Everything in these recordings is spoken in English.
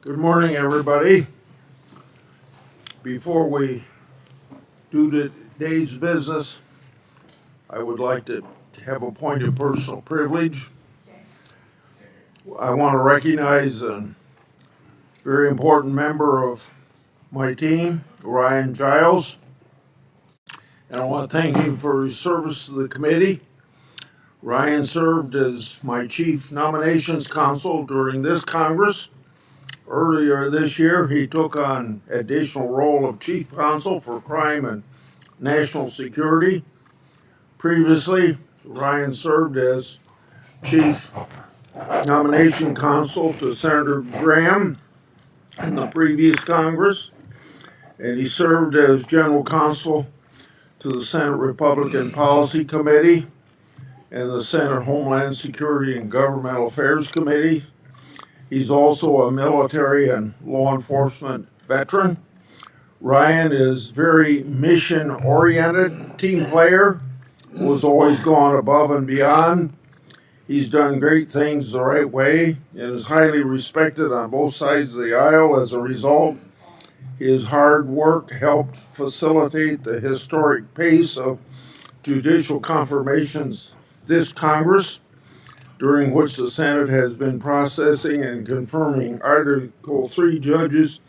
Good morning, everybody. Before we do today's business, I would like to have a point of personal privilege. I want to recognize a very important member of my team, Ryan Giles, and I want to thank him for his service to the committee. Ryan served as my chief nominations counsel during this Congress. Earlier this year, he took on additional role of chief counsel for crime and national security. Previously, Ryan served as chief nomination counsel to Senator Graham in the previous Congress, and he served as general counsel to the Senate Republican Policy Committee and the Senate Homeland Security and Governmental Affairs Committee. He's also a military and law enforcement veteran. Ryan is very mission-oriented, team player, who's always gone above and beyond. He's done great things the right way and is highly respected on both sides of the aisle. As a result, his hard work helped facilitate the historic pace of judicial confirmations this Congress, during which the Senate has been processing and confirming Article 3 judges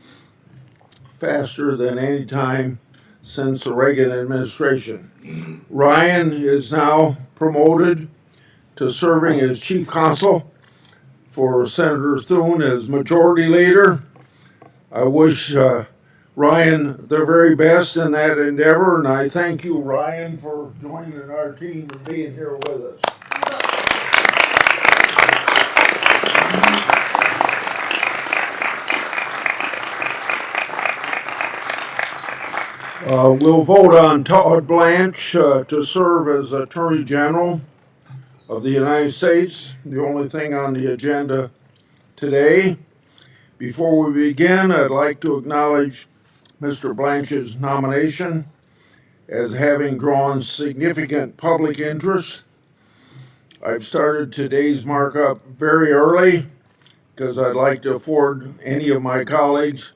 faster than any time since the Reagan administration. Ryan is now promoted to serving as chief counsel for Senator Thune as majority leader. I wish Ryan the very best in that endeavor, and I thank you, Ryan, for joining our team and being here with us. We'll vote on Todd Blanche to serve as Attorney General of the United States, the only thing on the agenda today. Before we begin, I'd like to acknowledge Mr. Blanche's nomination as having drawn significant public interest. I've started today's markup very early because I'd like to afford any of my colleagues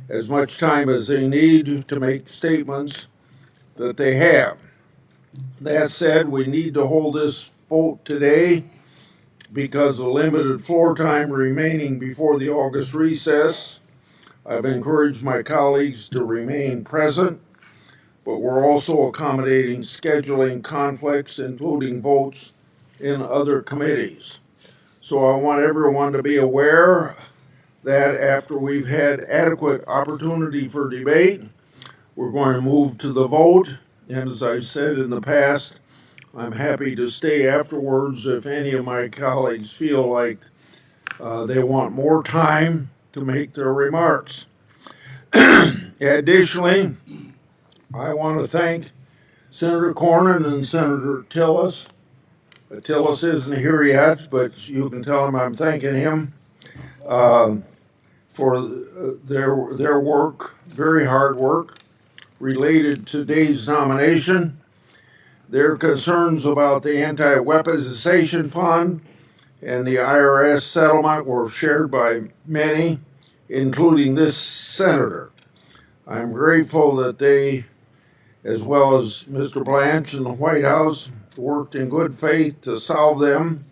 as much time as they need to make statements that they have. That said, we need to hold this vote today because of limited floor time remaining before the August recess. I've encouraged my colleagues to remain present, but we're also accommodating scheduling conflicts, including votes in other committees. So I want everyone to be aware that after we've had adequate opportunity for debate, we're going to move to the vote. And as I've said in the past, I'm happy to stay afterwards if any of my colleagues feel like they want more time to make their remarks. Additionally, I want to thank Senator Cornyn and Senator Tillis. Tillis isn't here yet, but you can tell him I'm thanking him for their work, very hard work, related to today's nomination. Their concerns about the anti-weaponization fund and the IRS settlement were shared by many, including this senator. I'm grateful that they, as well as Mr. Blanche and the White House, worked in good faith to solve them,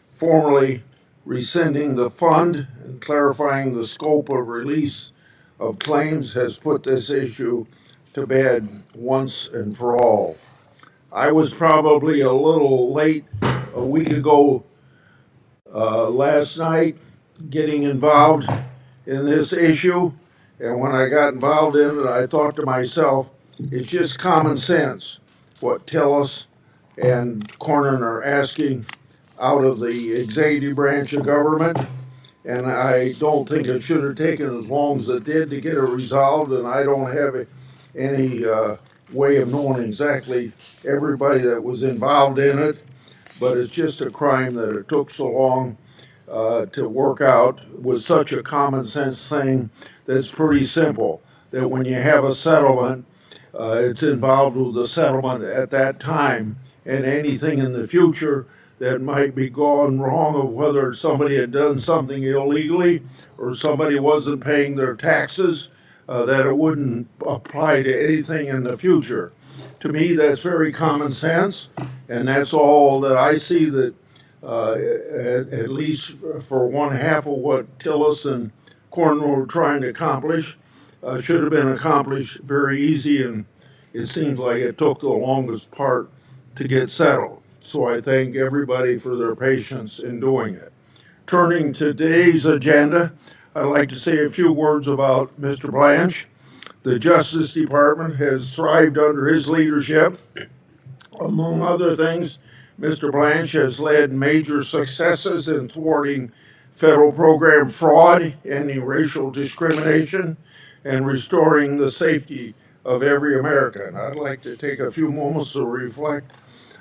formally rescinding the fund and clarifying the scope of release of claims has put this issue to bed once and for all. I was probably a little late a week ago last night getting involved in this issue, and when I got involved in it, I thought to myself, it's just common sense what Tillis and Cornyn are asking out of the executive branch of government, and I don't think it should have taken as long as it did to get it resolved, and I don't have any way of knowing exactly everybody that was involved in it, but it's just a crime that it took so long to work out with such a common sense thing that's pretty simple, that when you have a settlement, it's involved with the settlement at that time, and anything in the future that might be gone wrong, of whether somebody had done something illegally or somebody wasn't paying their taxes, that it wouldn't apply to anything in the future. To me, that's very common sense, and that's all that I see that at least for one half of what Tillis and Cornwall were trying to accomplish should have been accomplished very easy, and it seems like it took the longest part to get settled. So I thank everybody for their patience in doing it. Turning to today's agenda, I'd like to say a few words about Mr. Blanche. The Justice Department has thrived under his leadership. Among other things, Mr. Blanche has led major successes in thwarting federal program fraud, ending racial discrimination, and restoring the safety of every American. I'd like to take a few moments to reflect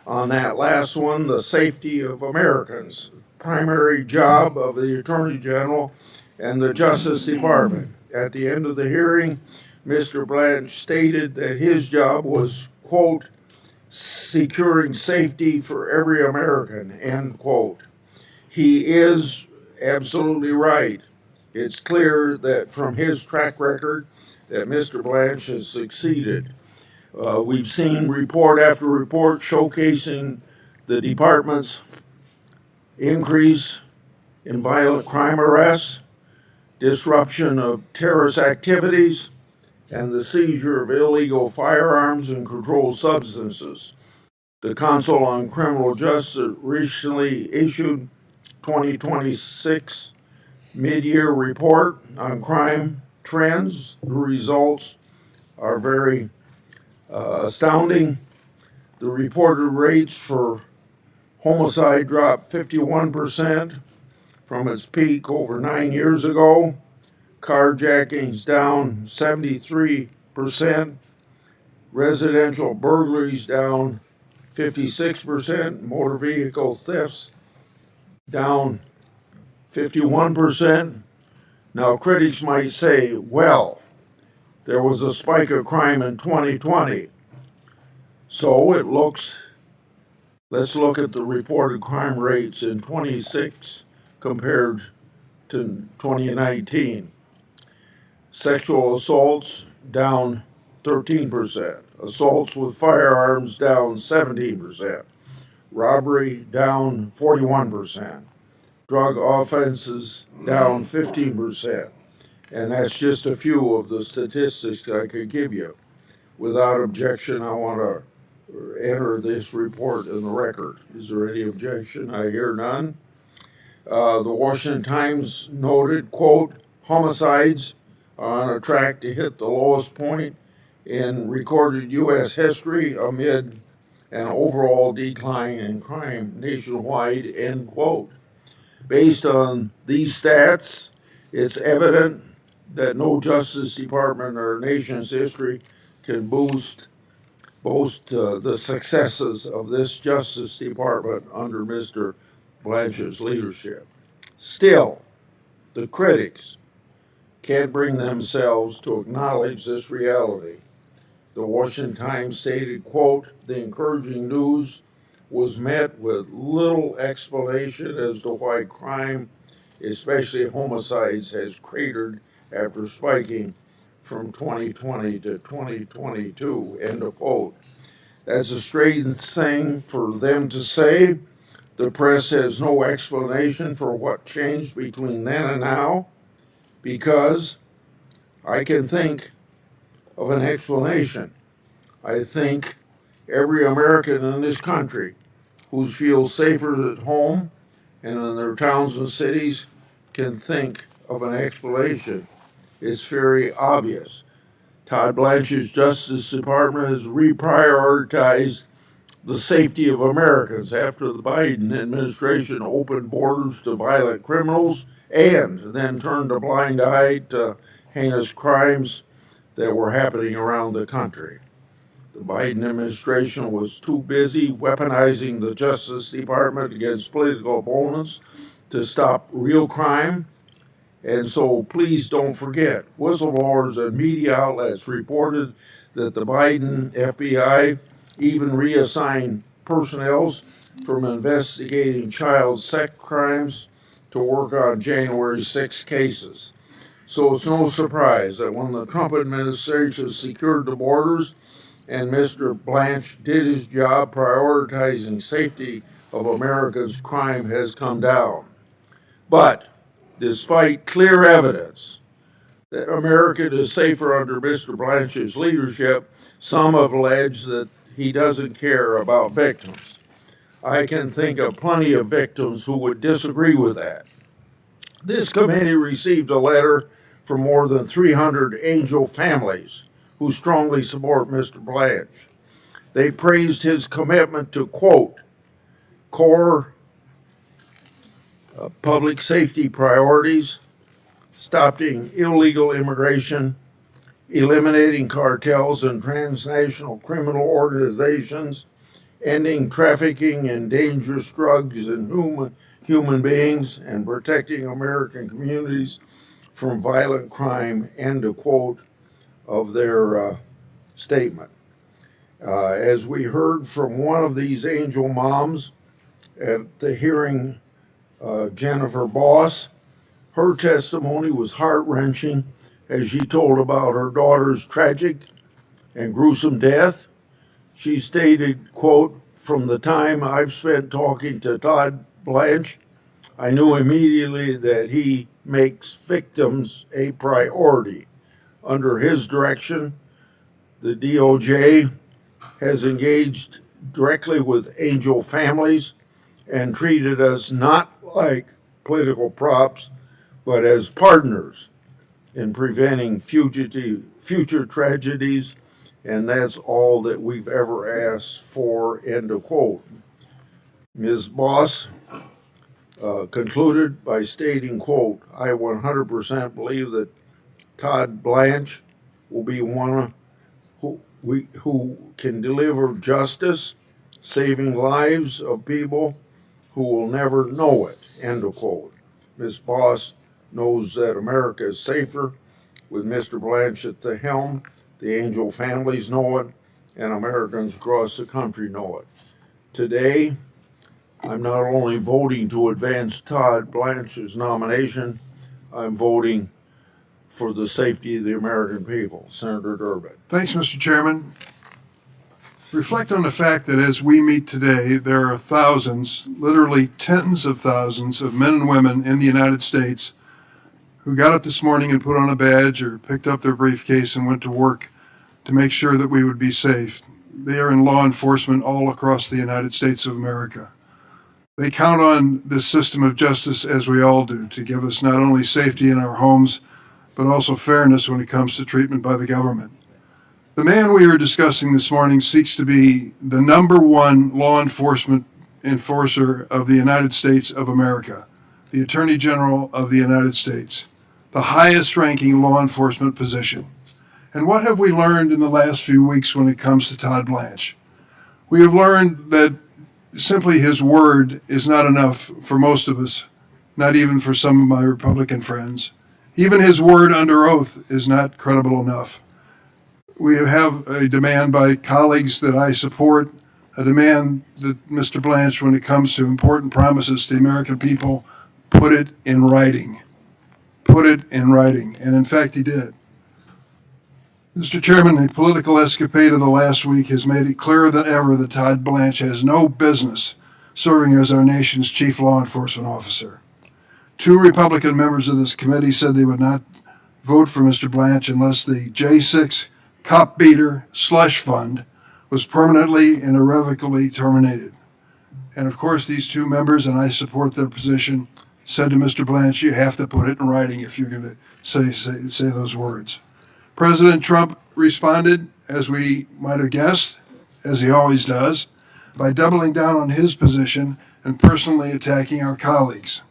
on that last one, the safety of Americans, primary job of the Attorney General and the Justice Department. At the end of the hearing, Mr. Blanche stated that his job was, quote, securing safety for every American, end quote. He is absolutely right. It's clear that from his track record that Mr. Blanche has succeeded. We've seen report after report showcasing the department's increase in violent crime arrests, disruption of terrorist activities, and the seizure of illegal firearms and controlled substances. The Council on Criminal Justice recently issued 2026 mid-year report on crime trends. The results are very astounding. The reported rates for homicide dropped 51% from its peak over 9 years ago. Carjackings down 73%. Residential burglaries down 56%. Motor vehicle thefts down 51%. Now, critics might say, well, there was a spike of crime in 2020. So it looks, let's look at the reported crime rates in 26 compared to 2019. Sexual assaults down 13%. Assaults with firearms down 17%. Robbery down 41%. Drug offenses down 15%. And that's just a few of the statistics I could give you. Without objection, I want to enter this report in the record. Is there any objection? I hear none. The Washington Times noted, quote, homicides are on a track to hit the lowest point in recorded U.S. history amid an overall decline in crime nationwide, end quote. Based on these stats, it's evident that no Justice Department in our nation's history can boast the successes of this Justice Department under Mr. Blanche's leadership. Still, the critics can't bring themselves to acknowledge this reality. The Washington Times stated, quote, the encouraging news was met with little explanation as to why crime, especially homicides, has cratered after spiking from 2020 to 2022, end of quote. That's a strange thing for them to say. The press has no explanation for what changed between then and now, because I can think of an explanation. I think every American in this country who feels safer at home and in their towns and cities can think of an explanation. It's very obvious. Todd Blanche's Justice Department has reprioritized the safety of Americans after the Biden administration opened borders to violent criminals and then turned a blind eye to heinous crimes that were happening around the country. The Biden administration was too busy weaponizing the Justice Department against political opponents to stop real crime. And so please don't forget, whistleblowers and media outlets reported that the Biden FBI even reassigned personnel from investigating child sex crimes to work on January 6 cases. So it's no surprise that when the Trump administration secured the borders and Mr. Blanche did his job prioritizing safety of Americans, crime has come down. But despite clear evidence that America is safer under Mr. Blanche's leadership, some have alleged that he doesn't care about victims. I can think of plenty of victims who would disagree with that. This committee received a letter from more than 300 angel families who strongly support Mr. Blanche. They praised his commitment to, quote, core public safety priorities, stopping illegal immigration, eliminating cartels and transnational criminal organizations, ending trafficking in dangerous drugs and human beings, and protecting American communities from violent crime, end of quote of their statement. As we heard from one of these angel moms at the hearing, Jennifer Boss, her testimony was heart-wrenching as she told about her daughter's tragic and gruesome death. She stated, quote, from the time I've spent talking to Todd Blanche, I knew immediately that he makes victims a priority. Under his direction, the DOJ has engaged directly with angel families and treated us not like political props, but as partners in preventing future tragedies, and that's all that we've ever asked for, end of quote. Ms. Boss concluded by stating, quote, I 100% believe that Todd Blanche will be one who can deliver justice, saving lives of people who will never know it, end of quote. Ms. Boss knows that America is safer with Mr. Blanche at the helm. The angel families know it, and Americans across the country know it. Today, I'm not only voting to advance Todd Blanche's nomination, I'm voting for the safety of the American people. Senator Durbin. Thanks, Mr. Chairman. Reflect on the fact that as we meet today, there are thousands, literally tens of thousands of men and women in the United States who got up this morning and put on a badge or picked up their briefcase and went to work to make sure that we would be safe. They are in law enforcement all across the United States of America. They count on this system of justice, as we all do, to give us not only safety in our homes, but also fairness when it comes to treatment by the government. The man we are discussing this morning seeks to be the #1 law enforcement enforcer of the United States of America, the Attorney General of the United States, the highest ranking law enforcement position. And what have we learned in the last few weeks when it comes to Todd Blanche? We have learned that simply his word is not enough for most of us, not even for some of my Republican friends. Even his word under oath is not credible enough. We have a demand by colleagues that I support, a demand that Mr. Blanche, when it comes to important promises to the American people, put it in writing. Put it in writing. And in fact, he did. Mr. Chairman, the political escapade of the last week has made it clearer than ever that Todd Blanche has no business serving as our nation's chief law enforcement officer. 2 Republican members of this committee said they would not vote for Mr. Blanche unless the J6 cop beater slush fund was permanently and irrevocably terminated. And of course, these 2 members, and I support their position, said to Mr. Blanche, you have to put it in writing if you're going to say those words. President Trump responded, as we might have guessed, as he always does, by doubling down on his position and personally attacking our colleagues.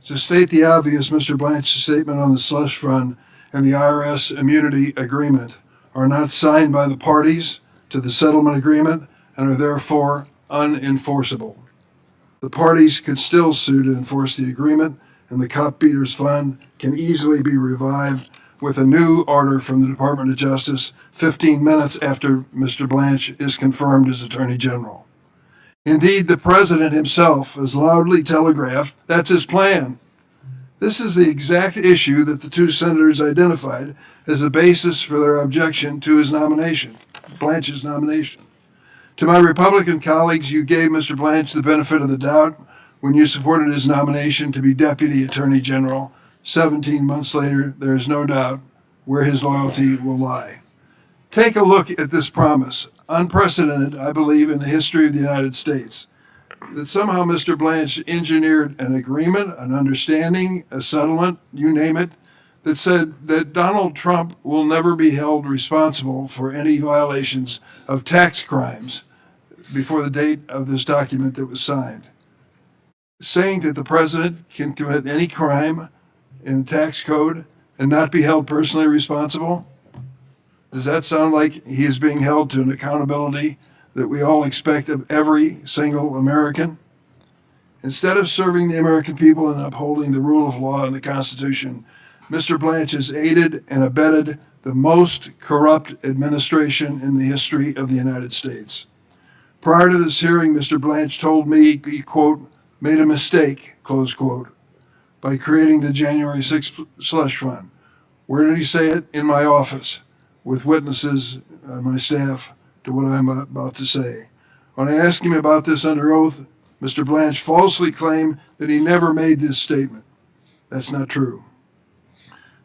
To state the obvious, Mr. Blanche's statement on the slush fund and the IRS immunity agreement are not signed by the parties to the settlement agreement and are therefore unenforceable. The parties could still sue to enforce the agreement, and the cop beaters fund can easily be revived with a new order from the Department of Justice 15 minutes after Mr. Blanche is confirmed as Attorney General. Indeed, the president himself has loudly telegraphed that's his plan. This is the exact issue that the two senators identified as the basis for their objection to his nomination, Blanche's nomination. To my Republican colleagues, you gave Mr. Blanche the benefit of the doubt when you supported his nomination to be Deputy Attorney General. 17 months later, there is no doubt where his loyalty will lie. Take a look at this promise, unprecedented, I believe, in the history of the United States, that somehow Mr. Blanche engineered an agreement, an understanding, a settlement, you name it, that said that Donald Trump will never be held responsible for any violations of tax crimes before the date of this document that was signed. Saying that the president can commit any crime in the tax code and not be held personally responsible? Does that sound like he is being held to an accountability that we all expect of every single American? Instead of serving the American people and upholding the rule of law and the Constitution, Mr. Blanche has aided and abetted the most corrupt administration in the history of the United States. Prior to this hearing, Mr. Blanche told me he, quote, made a mistake, close quote, by creating the January 6th slush fund. Where did he say it? In my office, with witnesses, my staff, to what I'm about to say. When I asked him about this under oath, Mr. Blanche falsely claimed that he never made this statement. That's not true.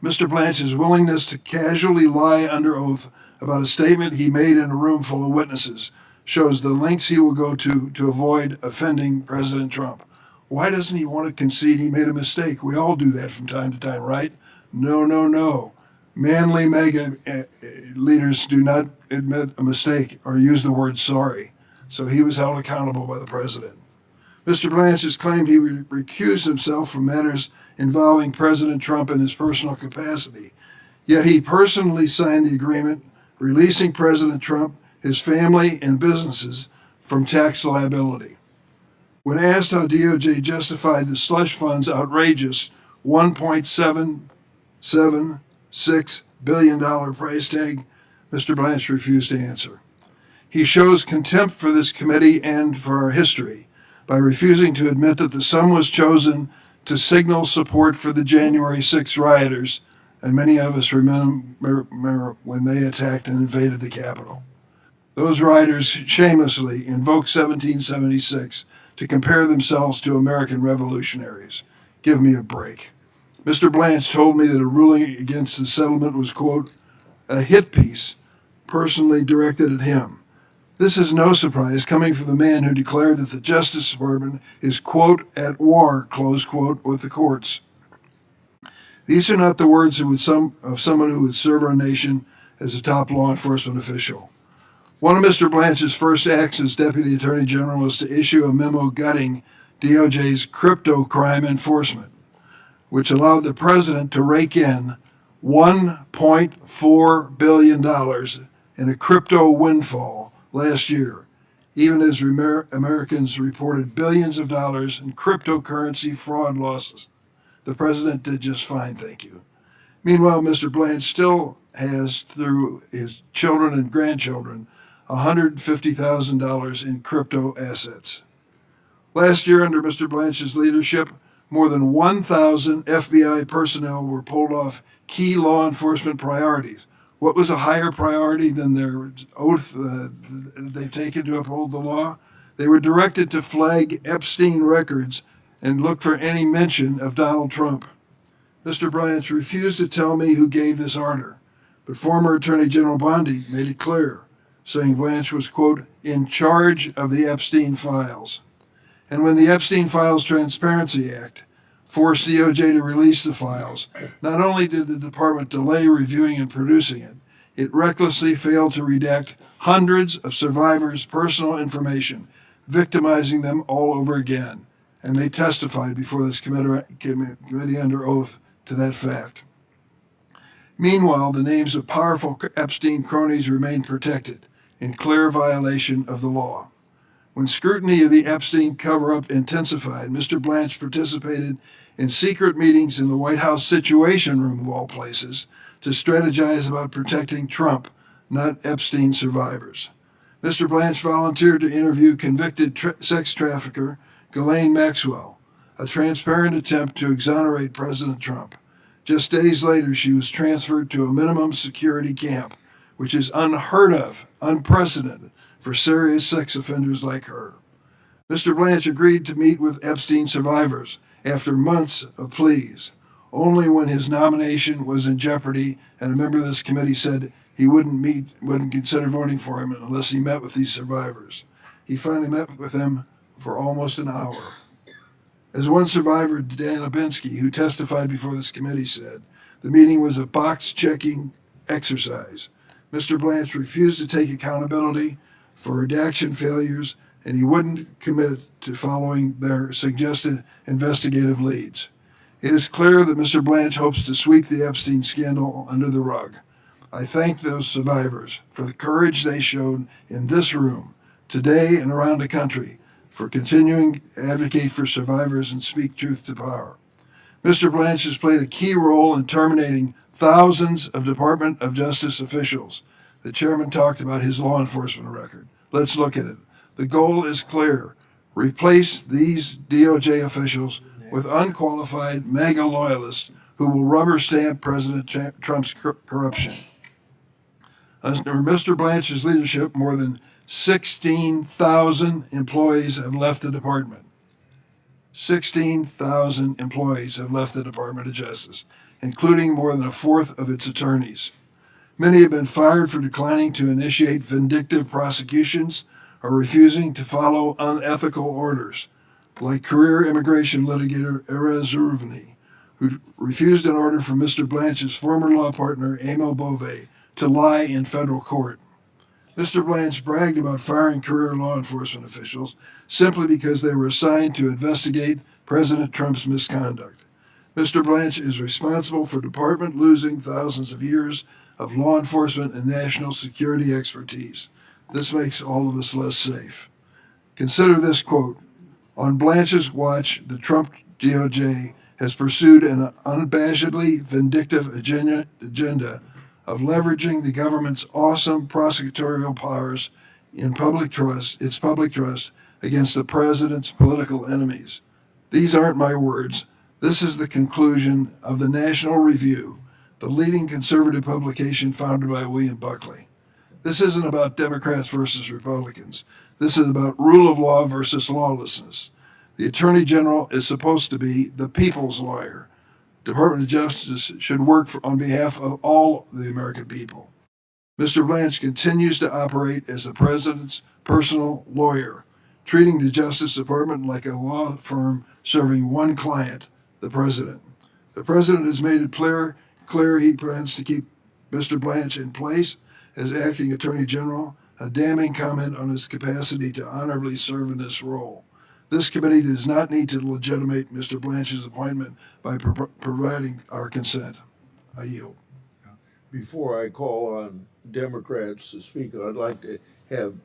Mr. Blanche's willingness to casually lie under oath about a statement he made in a room full of witnesses shows the lengths he will go to avoid offending President Trump. Why doesn't he want to concede he made a mistake? We all do that from time to time, right? No, no, no. Manly MAGA leaders do not admit a mistake or use the word sorry. So he was held accountable by the president. Mr. Blanche has claimed he recused himself from matters involving President Trump in his personal capacity. Yet he personally signed the agreement releasing President Trump, his family, and businesses from tax liability. When asked how DOJ justified the slush fund's outrageous $1.776 billion price tag, Mr. Blanche refused to answer. He shows contempt for this committee and for our history by refusing to admit that the sum was chosen to signal support for the January 6 rioters, and many of us remember when they attacked and invaded the Capitol. Those rioters shamelessly invoked 1776 to compare themselves to American revolutionaries. Give me a break. Mr. Blanche told me that a ruling against the settlement was, quote, a hit piece personally directed at him. This is no surprise coming from the man who declared that the Justice Department is, quote, at war, close quote, with the courts. These are not the words of someone who would serve our nation as a top law enforcement official. One of Mr. Blanche's first acts as Deputy Attorney General was to issue a memo gutting DOJ's crypto crime enforcement, which allowed the president to rake in $1.4 billion in a crypto windfall last year, even as Americans reported billions of dollars in cryptocurrency fraud losses. The president did just fine, thank you. Meanwhile, Mr. Blanche still has, through his children and grandchildren, $150,000 in crypto assets. Last year, under Mr. Blanche's leadership, more than 1,000 FBI personnel were pulled off key law enforcement priorities. What was a higher priority than their oath they've taken to uphold the law? They were directed to flag Epstein records and look for any mention of Donald Trump. Mr. Blanche refused to tell me who gave this order, but former Attorney General Bondi made it clear, saying Blanche was, quote, in charge of the Epstein files. And when the Epstein Files Transparency Act forced DOJ to release the files, not only did the department delay reviewing and producing it, it recklessly failed to redact hundreds of survivors' personal information, victimizing them all over again. And they testified before this committee under oath to that fact. Meanwhile, the names of powerful Epstein cronies remain protected, in clear violation of the law. When scrutiny of the Epstein cover-up intensified, Mr. Blanche participated in secret meetings in the White House Situation Room, of all places, to strategize about protecting Trump, not Epstein survivors. Mr. Blanche volunteered to interview convicted sex trafficker Ghislaine Maxwell, a transparent attempt to exonerate President Trump. Just days later, she was transferred to a minimum security camp, which is unheard of, unprecedented for serious sex offenders like her. Mr. Blanche agreed to meet with Epstein survivors after months of pleas, only when his nomination was in jeopardy, and a member of this committee said he wouldn't consider voting for him unless he met with these survivors. He finally met with them for almost an hour. As one survivor, Dan Obinsky, who testified before this committee, said, the meeting was a box-checking exercise. Mr. Blanche refused to take accountability for redaction failures, and he wouldn't commit to following their suggested investigative leads. It is clear that Mr. Blanche hopes to sweep the Epstein scandal under the rug. I thank those survivors for the courage they showed in this room today and around the country for continuing to advocate for survivors and speak truth to power. Mr. Blanche has played a key role in terminating thousands of Department of Justice officials. The chairman talked about his law enforcement record. Let's look at it. The goal is clear. Replace these DOJ officials with unqualified MAGA loyalists who will rubber stamp President Trump's corruption. Under Mr. Blanche's leadership, more than 16,000 employees have left the department. 16,000 employees have left the Department of Justice, including more than a fourth of its attorneys. Many have been fired for declining to initiate vindictive prosecutions or refusing to follow unethical orders, like career immigration litigator Erez Ruvni, who refused an order from Mr. Blanche's former law partner, Emil Bove, to lie in federal court. Mr. Blanche bragged about firing career law enforcement officials simply because they were assigned to investigate President Trump's misconduct. Mr. Blanche is responsible for the department losing thousands of years of law enforcement and national security expertise. This makes all of us less safe. Consider this quote. On Blanche's watch, the Trump DOJ has pursued an unabashedly vindictive agenda of leveraging the government's awesome prosecutorial powers in its public trust against the president's political enemies. These aren't my words. This is the conclusion of the National Review, the leading conservative publication founded by William Buckley. This isn't about Democrats versus Republicans. This is about rule of law versus lawlessness. The Attorney General is supposed to be the people's lawyer. Department of Justice should work on behalf of all the American people. Mr. Blanche continues to operate as the president's personal lawyer, treating the Justice Department like a law firm serving one client, the president. The president has made it clear he plans to keep Mr. Blanche in place as acting Attorney General, a damning comment on his capacity to honorably serve in this role. This committee does not need to legitimate Mr. Blanche's appointment by providing our consent. I yield. Before I call on Democrats to speak, I'd like to have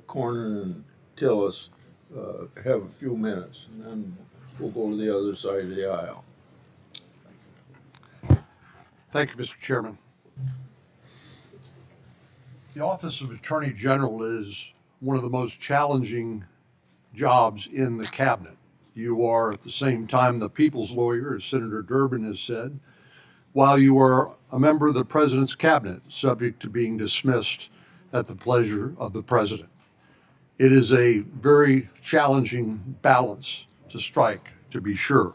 Cornyn and Tillis have a few minutes, and then we'll go to the other side of the aisle. Thank you, Mr. Chairman. The Office of Attorney General is one of the most challenging jobs in the cabinet. You are at the same time the people's lawyer, as Senator Durbin has said, while you are a member of the president's cabinet, subject to being dismissed at the pleasure of the president. It is a very challenging balance to strike, to be sure.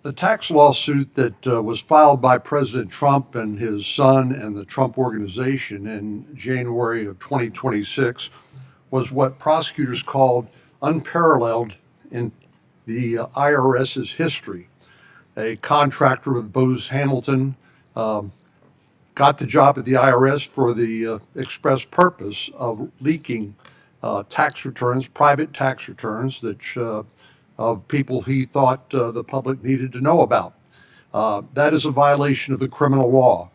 The tax lawsuit that was filed by President Trump and his son and the Trump Organization in January of 2026 was what prosecutors called unparalleled in the IRS's history. A contractor with Bose Hamilton got the job at the IRS for the express purpose of leaking tax returns, private tax returns that of people he thought the public needed to know about. That is a violation of the criminal law,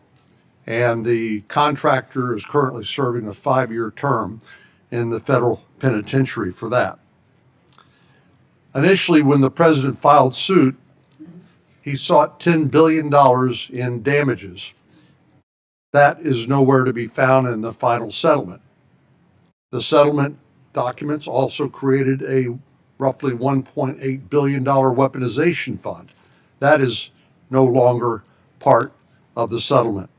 and the contractor is currently serving a 5-year term in the federal penitentiary for that. Initially, when the president filed suit, he sought $10 billion in damages. That is nowhere to be found in the final settlement. The settlement documents also created a roughly $1.8 billion weaponization fund. That is no longer part of the settlement.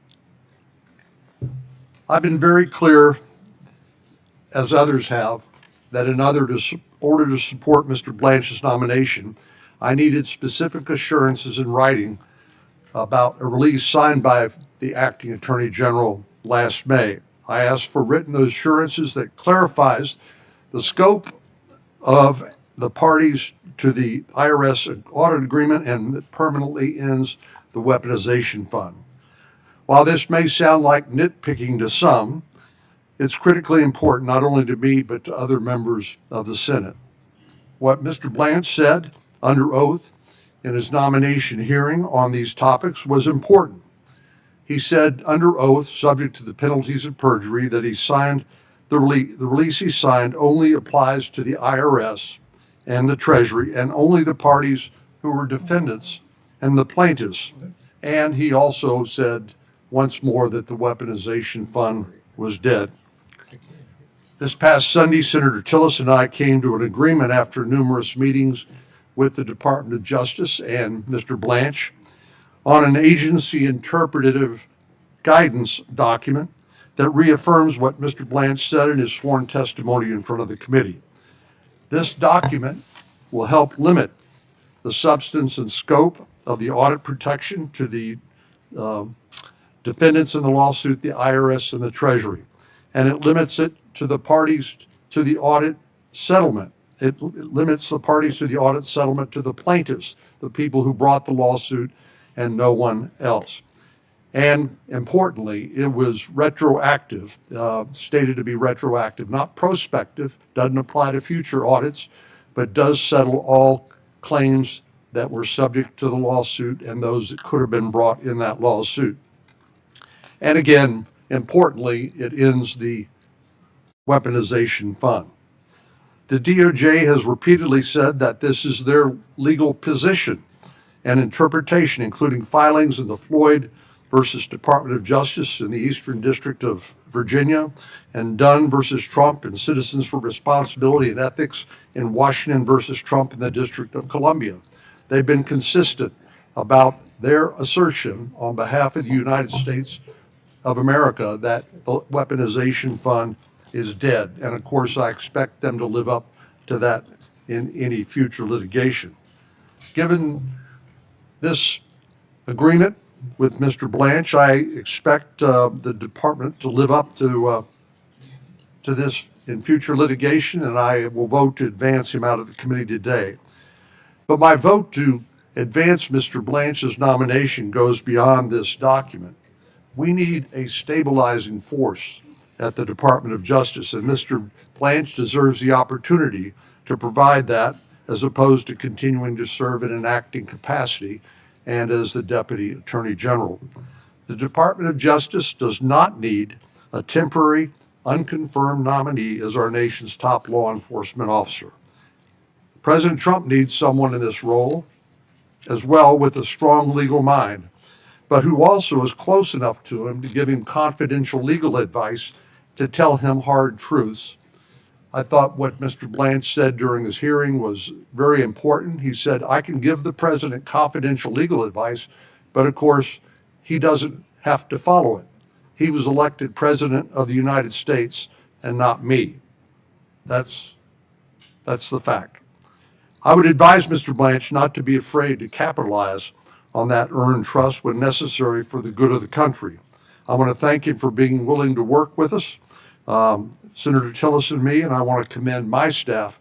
I've been very clear, as others have, that in order to support Mr. Blanch's nomination, I needed specific assurances in writing about a release signed by the acting Attorney General last May. I asked for written assurances that clarifies the scope of the parties to the IRS audit agreement and that permanently ends the weaponization fund. While this may sound like nitpicking to some, it's critically important not only to me but to other members of the Senate. What Mr. Blanch said under oath in his nomination hearing on these topics was important. He said under oath, subject to the penalties of perjury, that he signed the release he signed only applies to the IRS and the Treasury and only the parties who were defendants and the plaintiffs. And he also said once more that the weaponization fund was dead. This past Sunday, Senator Tillis and I came to an agreement after numerous meetings with the Department of Justice and Mr. Blanch on an agency interpretative guidance document that reaffirms what Mr. Blanch said in his sworn testimony in front of the committee. This document will help limit the substance and scope of the audit protection to the defendants in the lawsuit, the IRS and the Treasury. And it limits it to the parties to the audit settlement. It limits the parties to the audit settlement to the plaintiffs, the people who brought the lawsuit, and no one else. And importantly, it was retroactive, stated to be retroactive, not prospective, doesn't apply to future audits, but does settle all claims that were subject to the lawsuit and those that could have been brought in that lawsuit. And again, importantly, it ends the weaponization fund. The DOJ has repeatedly said that this is their legal position and interpretation, including filings in the Floyd versus Department of Justice in the Eastern District of Virginia, and Dunn versus Trump and Citizens for Responsibility and Ethics in Washington versus Trump in the District of Columbia. They've been consistent about their assertion on behalf of the United States of America that the weaponization fund is dead. And of course, I expect them to live up to that in any future litigation. Given this agreement with Mr. Blanch, I expect the department to live up to this in future litigation, and I will vote to advance him out of the committee today. But my vote to advance Mr. Blanch's nomination goes beyond this document. We need a stabilizing force at the Department of Justice, and Mr. Blanch deserves the opportunity to provide that as opposed to continuing to serve in an acting capacity and as the Deputy Attorney General. The Department of Justice does not need a temporary, unconfirmed nominee as our nation's top law enforcement officer. President Trump needs someone in this role as well with a strong legal mind, but who also is close enough to him to give him confidential legal advice to tell him hard truths. I thought what Mr. Blanch said during his hearing was very important. He said, I can give the president confidential legal advice, but of course, he doesn't have to follow it. He was elected president of the United States and not me. That's the fact. I would advise Mr. Blanch not to be afraid to capitalize on that earned trust when necessary for the good of the country. I want to thank him for being willing to work with us, Senator Tillis and me, and I want to commend my staff,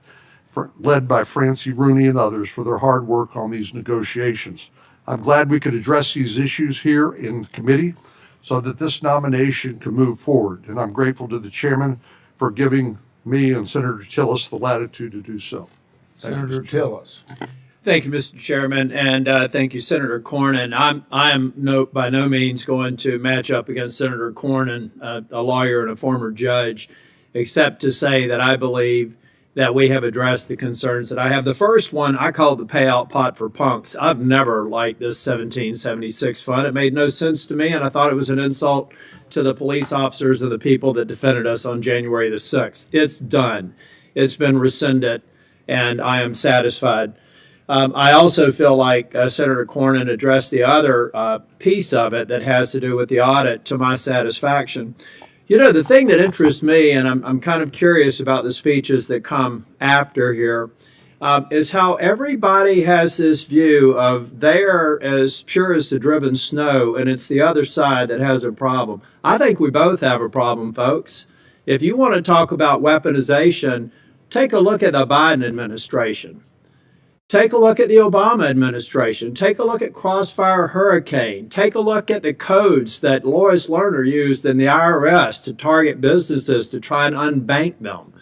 led by Francie Rooney and others, for their hard work on these negotiations. I'm glad we could address these issues here in committee so that this nomination can move forward, and I'm grateful to the chairman for giving me and Senator Tillis the latitude to do so. Senator Tillis. Thank you, Mr. Chairman, and thank you, Senator Cornyn. I am by no means going to match up against Senator Cornyn, a lawyer and a former judge, except to say that I believe that we have addressed the concerns that I have. The first one I call the payout pot for punks. I've never liked this 1776 fund. It made no sense to me, and I thought it was an insult to the police officers and the people that defended us on January the 6th. It's done. It's been rescinded, and I am satisfied. I also feel like Senator Cornyn addressed the other piece of it that has to do with the audit to my satisfaction. You know, the thing that interests me, and I'm kind of curious about the speeches that come after here, is how everybody has this view of they are as pure as the driven snow, and it's the other side that has a problem. I think we both have a problem, folks. If you want to talk about weaponization, take a look at the Biden administration. Take a look at the Obama administration. Take a look at Crossfire Hurricane. Take a look at the codes that Lois Lerner used in the IRS to target businesses to try and unbank them.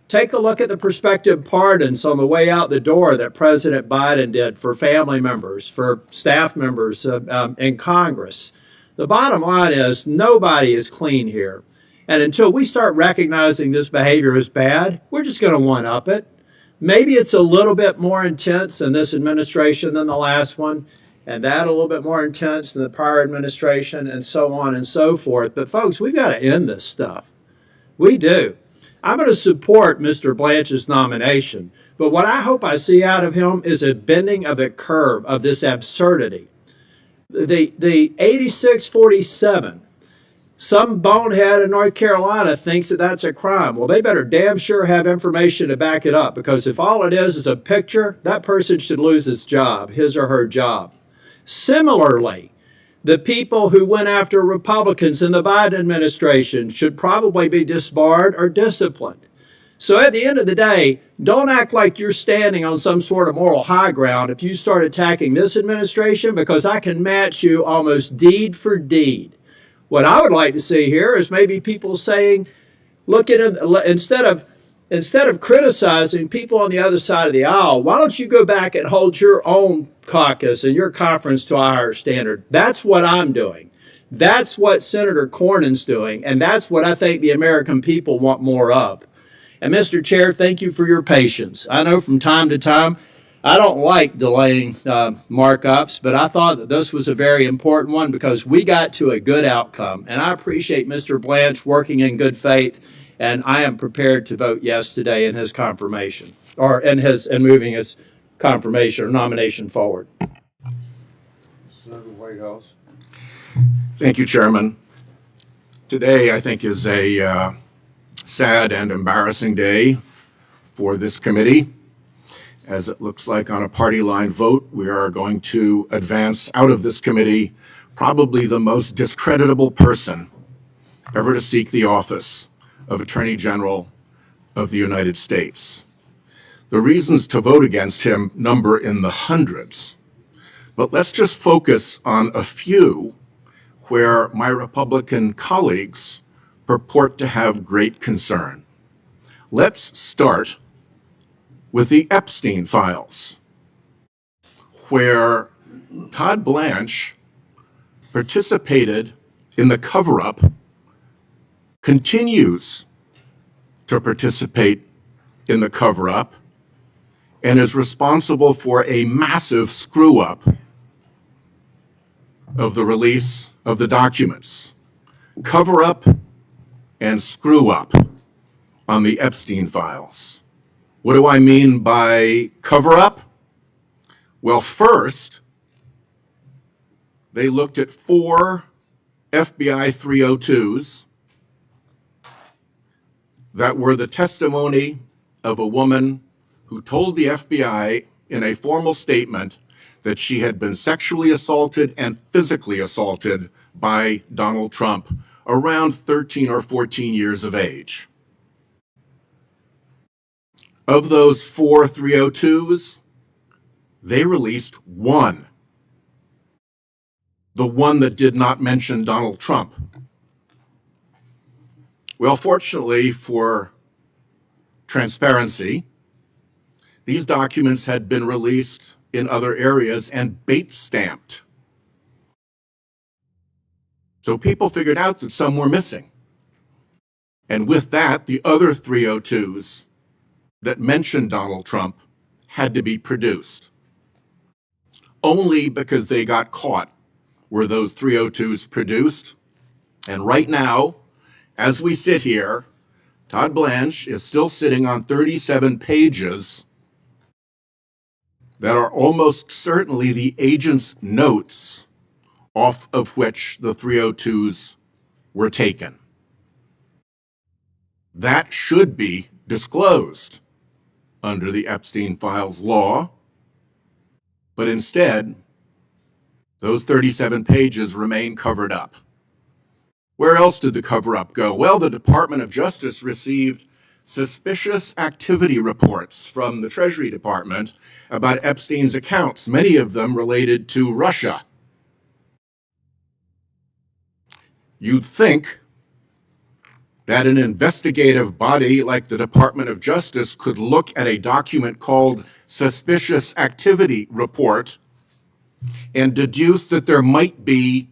Take a look at the prospective pardons on the way out the door that President Biden did for family members, for staff members in Congress. The bottom line is nobody is clean here. And until we start recognizing this behavior is bad, we're just going to one-up it. Maybe it's a little bit more intense in this administration than the last one, and that a little bit more intense than the prior administration, and so on and so forth. But folks, we've got to end this stuff. We do. I'm going to support Mr. Blanch's nomination, but what I hope I see out of him is a bending of the curve of this absurdity. The 8647. Some bonehead in North Carolina thinks that that's a crime. Well, they better damn sure have information to back it up, because if all it is a picture, that person should lose his job, his or her job. Similarly, the people who went after Republicans in the Biden administration should probably be disbarred or disciplined. So at the end of the day, don't act like you're standing on some sort of moral high ground if you start attacking this administration, because I can match you almost deed for deed. What I would like to see here is maybe people saying, look at it, instead of criticizing people on the other side of the aisle, why don't you go back and hold your own caucus and your conference to a higher standard? That's what I'm doing. That's what Senator Cornyn's doing, and that's what I think the American people want more of. And Mr. Chair, thank you for your patience. I know from time to time I don't like delaying markups, but I thought that this was a very important one because we got to a good outcome. And I appreciate Mr. Blanch working in good faith, and I am prepared to vote yes today in his confirmation, or in moving his confirmation or nomination forward. Senator Whitehouse. Thank you, Chairman. Today, I think, is a sad and embarrassing day for this committee. As it looks like on a party line vote, we are going to advance out of this committee probably the most discreditable person ever to seek the office of Attorney General of the United States. The reasons to vote against him number in the hundreds, but let's just focus on a few where my Republican colleagues purport to have great concern. Let's start with the Epstein files, where Todd Blanch participated in the cover-up, continues to participate in the cover-up, and is responsible for a massive screw-up of the release of the documents. Cover-up and screw-up on the Epstein files. What do I mean by cover-up? Well, first, they looked at 4 FBI 302s that were the testimony of a woman who told the FBI in a formal statement that she had been sexually assaulted and physically assaulted by Donald Trump around 13 or 14 years of age. Of those 4 302s, they released 1. The one that did not mention Donald Trump. Well, fortunately for transparency, these documents had been released in other areas and bait stamped. So people figured out that some were missing. And with that, the other 302s that mentioned Donald Trump had to be produced. Only because they got caught were those 302s produced. And right now, as we sit here, Todd Blanche is still sitting on 37 pages that are almost certainly the agent's notes off of which the 302s were taken. That should be disclosed under the Epstein Files law, but instead, those 37 pages remain covered up. Where else did the cover-up go? Well, the Department of Justice received suspicious activity reports from the Treasury Department about Epstein's accounts, many of them related to Russia. You'd think that an investigative body like the Department of Justice could look at a document called Suspicious Activity Report and deduce that there might be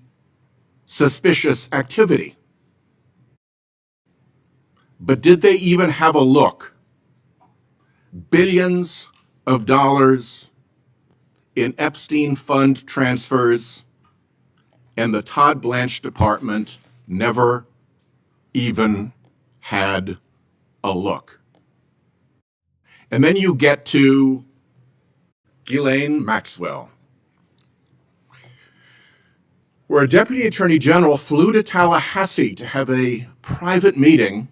suspicious activity. But did they even have a look? Billions of dollars in Epstein fund transfers, and the Todd Blanche Department never even had a look. And then you get to Ghislaine Maxwell, where a deputy attorney general flew to Tallahassee to have a private meeting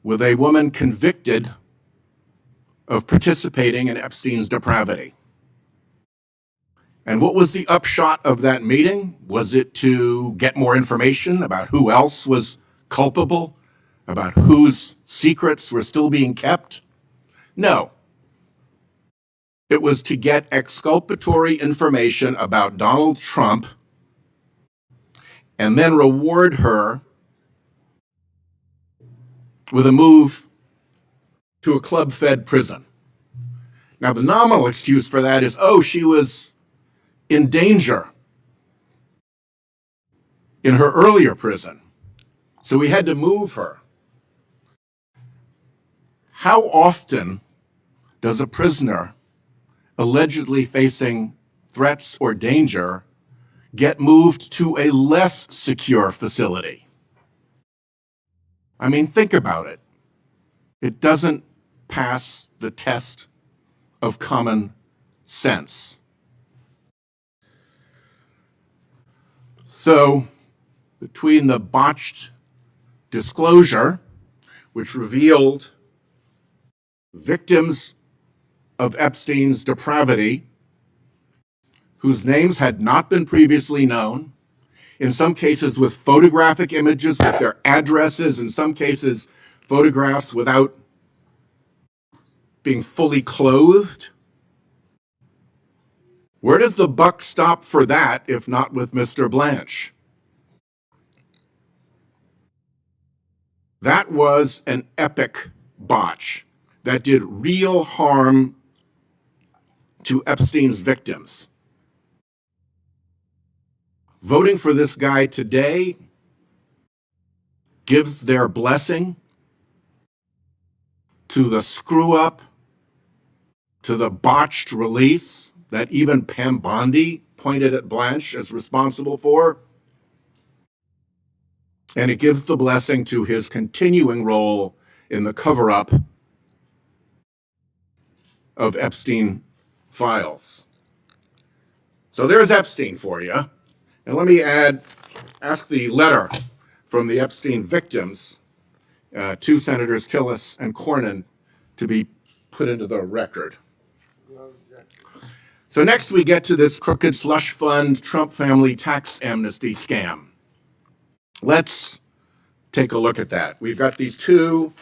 with a woman convicted of participating in Epstein's depravity. And what was the upshot of that meeting? Was it to get more information about who else was culpable, about whose secrets were still being kept? No. It was to get exculpatory information about Donald Trump and then reward her with a move to a club-fed prison. Now, the nominal excuse for that is, oh, she was in danger in her earlier prison, so we had to move her. How often does a prisoner allegedly facing threats or danger get moved to a less secure facility? I mean, think about it. It doesn't pass the test of common sense. So, between the botched disclosure, which revealed victims of Epstein's depravity, whose names had not been previously known, in some cases with photographic images with their addresses, in some cases photographs without being fully clothed. Where does the buck stop for that, if not with Mr. Blanche? That was an epic botch that did real harm to Epstein's victims. Voting for this guy today gives their blessing to the screw-up, to the botched release that even Pam Bondi pointed at Blanche as responsible for. And it gives the blessing to his continuing role in the cover-up of Epstein files. So there's Epstein for you. And let me ask the letter from the Epstein victims to Senators Tillis and Cornyn to be put into the record. So next we get to this crooked slush fund Trump family tax amnesty scam. Let's take a look at that. We've got these two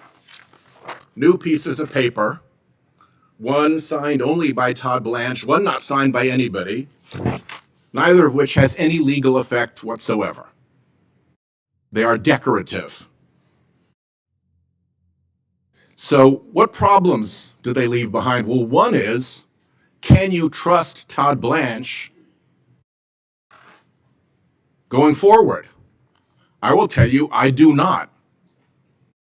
new pieces of paper, one signed only by Todd Blanche, one not signed by anybody, neither of which has any legal effect whatsoever. They are decorative. So what problems do they leave behind? Well, one is, can you trust Todd Blanche going forward? I will tell you, I do not.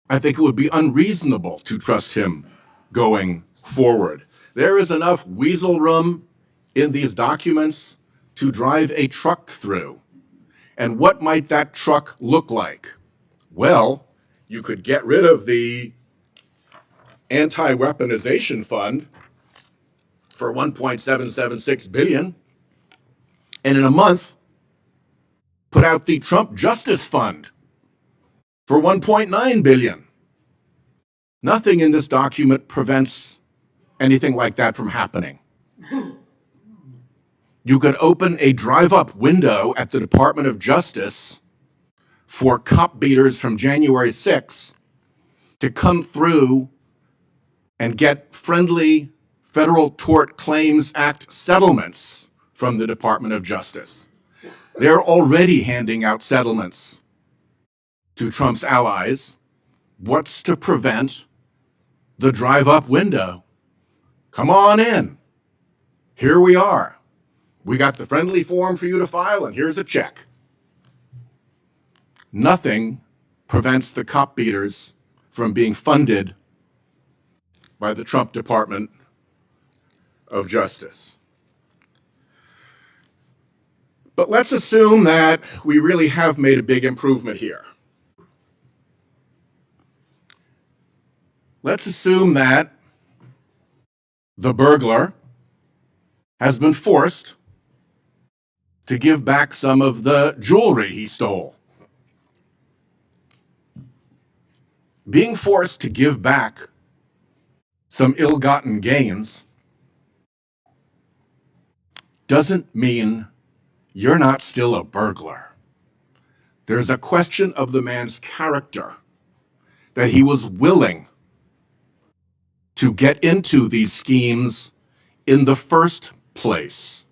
I think it would be unreasonable to trust him going forward. There is enough weasel room in these documents to drive a truck through. And what might that truck look like? Well, you could get rid of the anti-weaponization fund for $1.776 billion, and in a month, put out the Trump Justice Fund for $1.9 billion. Nothing in this document prevents anything like that from happening. You could open a drive-up window at the Department of Justice for cop beaters from January 6th to come through and get friendly Federal Tort Claims Act settlements from the Department of Justice. They're already handing out settlements to Trump's allies. What's to prevent the drive-up window? Come on in. Here we are. We got the friendly form for you to file, and here's a check. Nothing prevents the cop beaters from being funded by the Trump Department of Justice. But let's assume that we really have made a big improvement here. Let's assume that the burglar has been forced to give back some of the jewelry he stole. Being forced to give back some ill-gotten gains doesn't mean you're not still a burglar. There's a question of the man's character, that he was willing to get into these schemes in the first place,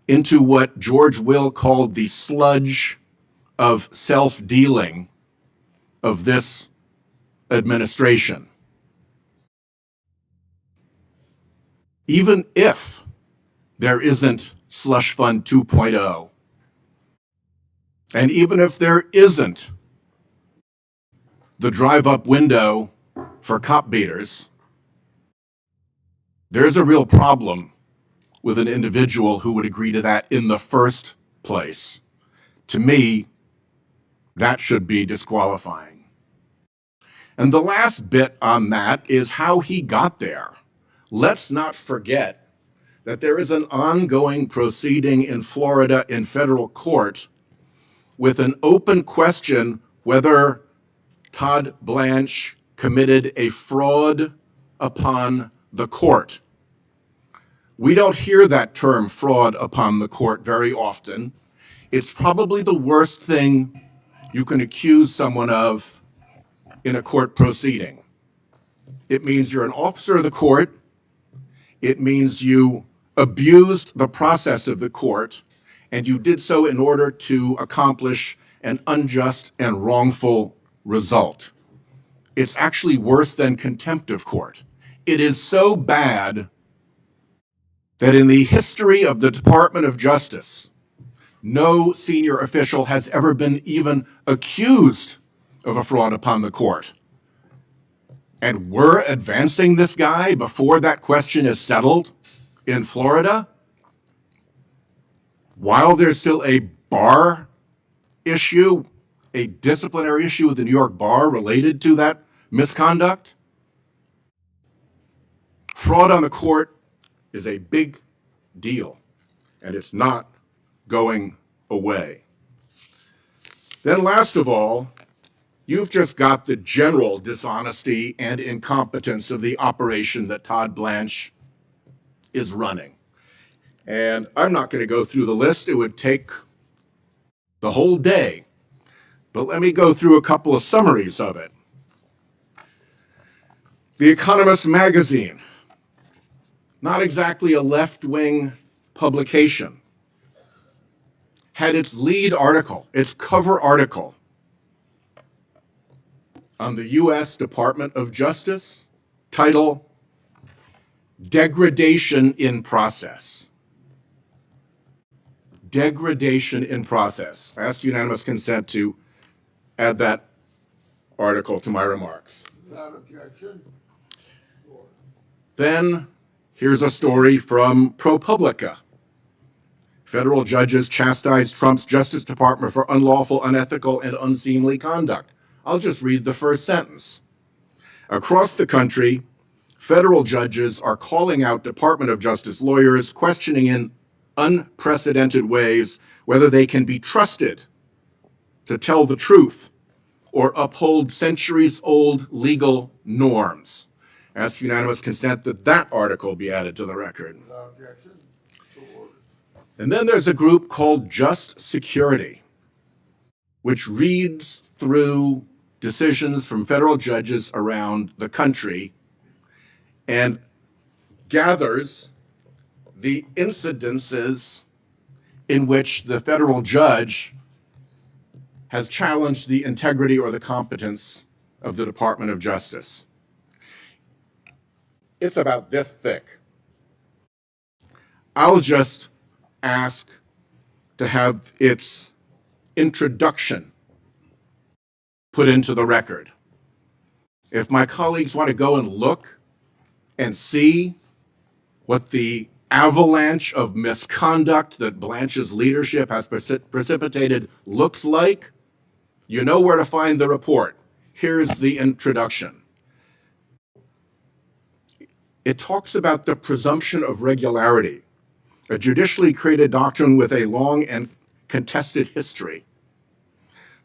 into what George Will called the sludge of self-dealing of this administration. Even if there isn't Slush Fund 2.0, and even if there isn't the drive-up window for cop beaters, there's a real problem with an individual who would agree to that in the first place. To me, that should be disqualifying. And the last bit on that is how he got there. Let's not forget that there is an ongoing proceeding in Florida in federal court with an open question whether Todd Blanche committed a fraud upon the court. We don't hear that term, fraud upon the court, very often. It's probably the worst thing you can accuse someone of in a court proceeding. It means you're an officer of the court. It means you abused the process of the court, and you did so in order to accomplish an unjust and wrongful result. It's actually worse than contempt of court. It is so bad that in the history of the Department of Justice, no senior official has ever been even accused of a fraud upon the court. And we're advancing this guy before that question is settled in Florida, while there's still a bar issue, a disciplinary issue with the New York bar related to that misconduct. Fraud on the court is a big deal, and it's not going away. Then last of all, you've just got the general dishonesty and incompetence of the operation that Todd Blanche is running. And I'm not going to go through the list. It would take the whole day. But let me go through a couple of summaries of it. The Economist magazine, not exactly a left-wing publication, had its lead article, its cover article, on the U.S. Department of Justice, title, Degradation in Process. Degradation in Process. I ask unanimous consent to add that article to my remarks. Without objection. Then here's a story from ProPublica. Federal judges chastise Trump's Justice Department for unlawful, unethical, and unseemly conduct. I'll just read the first sentence. Across the country, federal judges are calling out Department of Justice lawyers, questioning in unprecedented ways whether they can be trusted to tell the truth or uphold centuries-old legal norms. Ask unanimous consent that that article be added to the record. Without objection. So ordered. And then there's a group called Just Security, which reads through decisions from federal judges around the country and gathers the incidences in which the federal judge has challenged the integrity or the competence of the Department of Justice. It's about this thick. I'll just ask to have its introduction put into the record. If my colleagues want to go and look and see what the avalanche of misconduct that Blanche's leadership has precipitated looks like, you know where to find the report. Here's the introduction. It talks about the presumption of regularity, a judicially created doctrine with a long and contested history.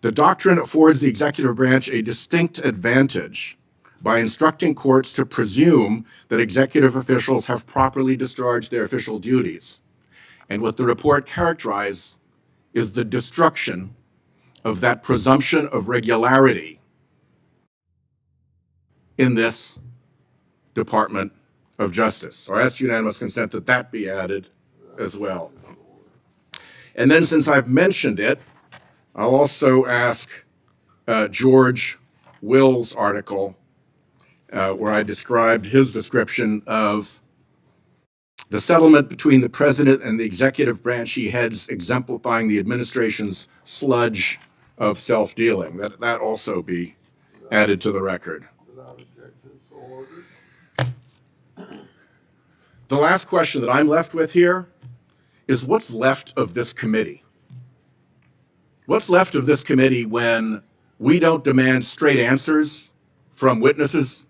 The doctrine affords the executive branch a distinct advantage by instructing courts to presume that executive officials have properly discharged their official duties. And what the report characterizes is the destruction of that presumption of regularity in this Department of Justice. So I ask unanimous consent that that be added as well. And then, since I've mentioned it, I'll also ask George Will's article where I described his description of the settlement between the president and the executive branch he heads, exemplifying the administration's sludge of self-dealing. That also be added to the record. Without objection. So ordered. The last question that I'm left with here is what's left of this committee? What's left of this committee when we don't demand straight answers from witnesses?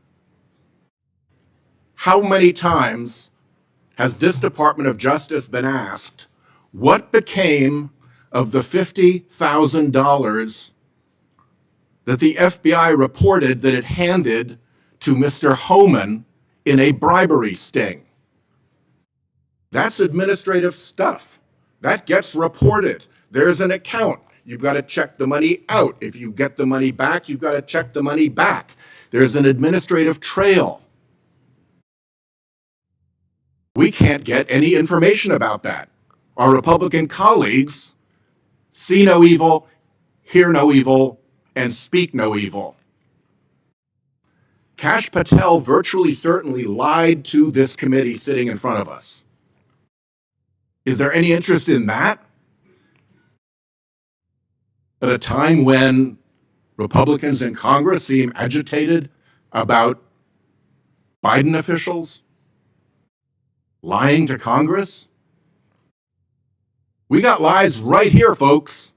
How many times has this Department of Justice been asked what became of the $50,000 that the FBI reported that it handed to Mr. Homan in a bribery sting? That's administrative stuff. That gets reported. There's an account. You've got to check the money out. If you get the money back, you've got to check the money back. There's an administrative trail. We can't get any information about that. Our Republican colleagues see no evil, hear no evil, and speak no evil. Kash Patel virtually certainly lied to this committee sitting in front of us. Is there any interest in that? At a time when Republicans in Congress seem agitated about Biden officials lying to Congress? We got lies right here, folks.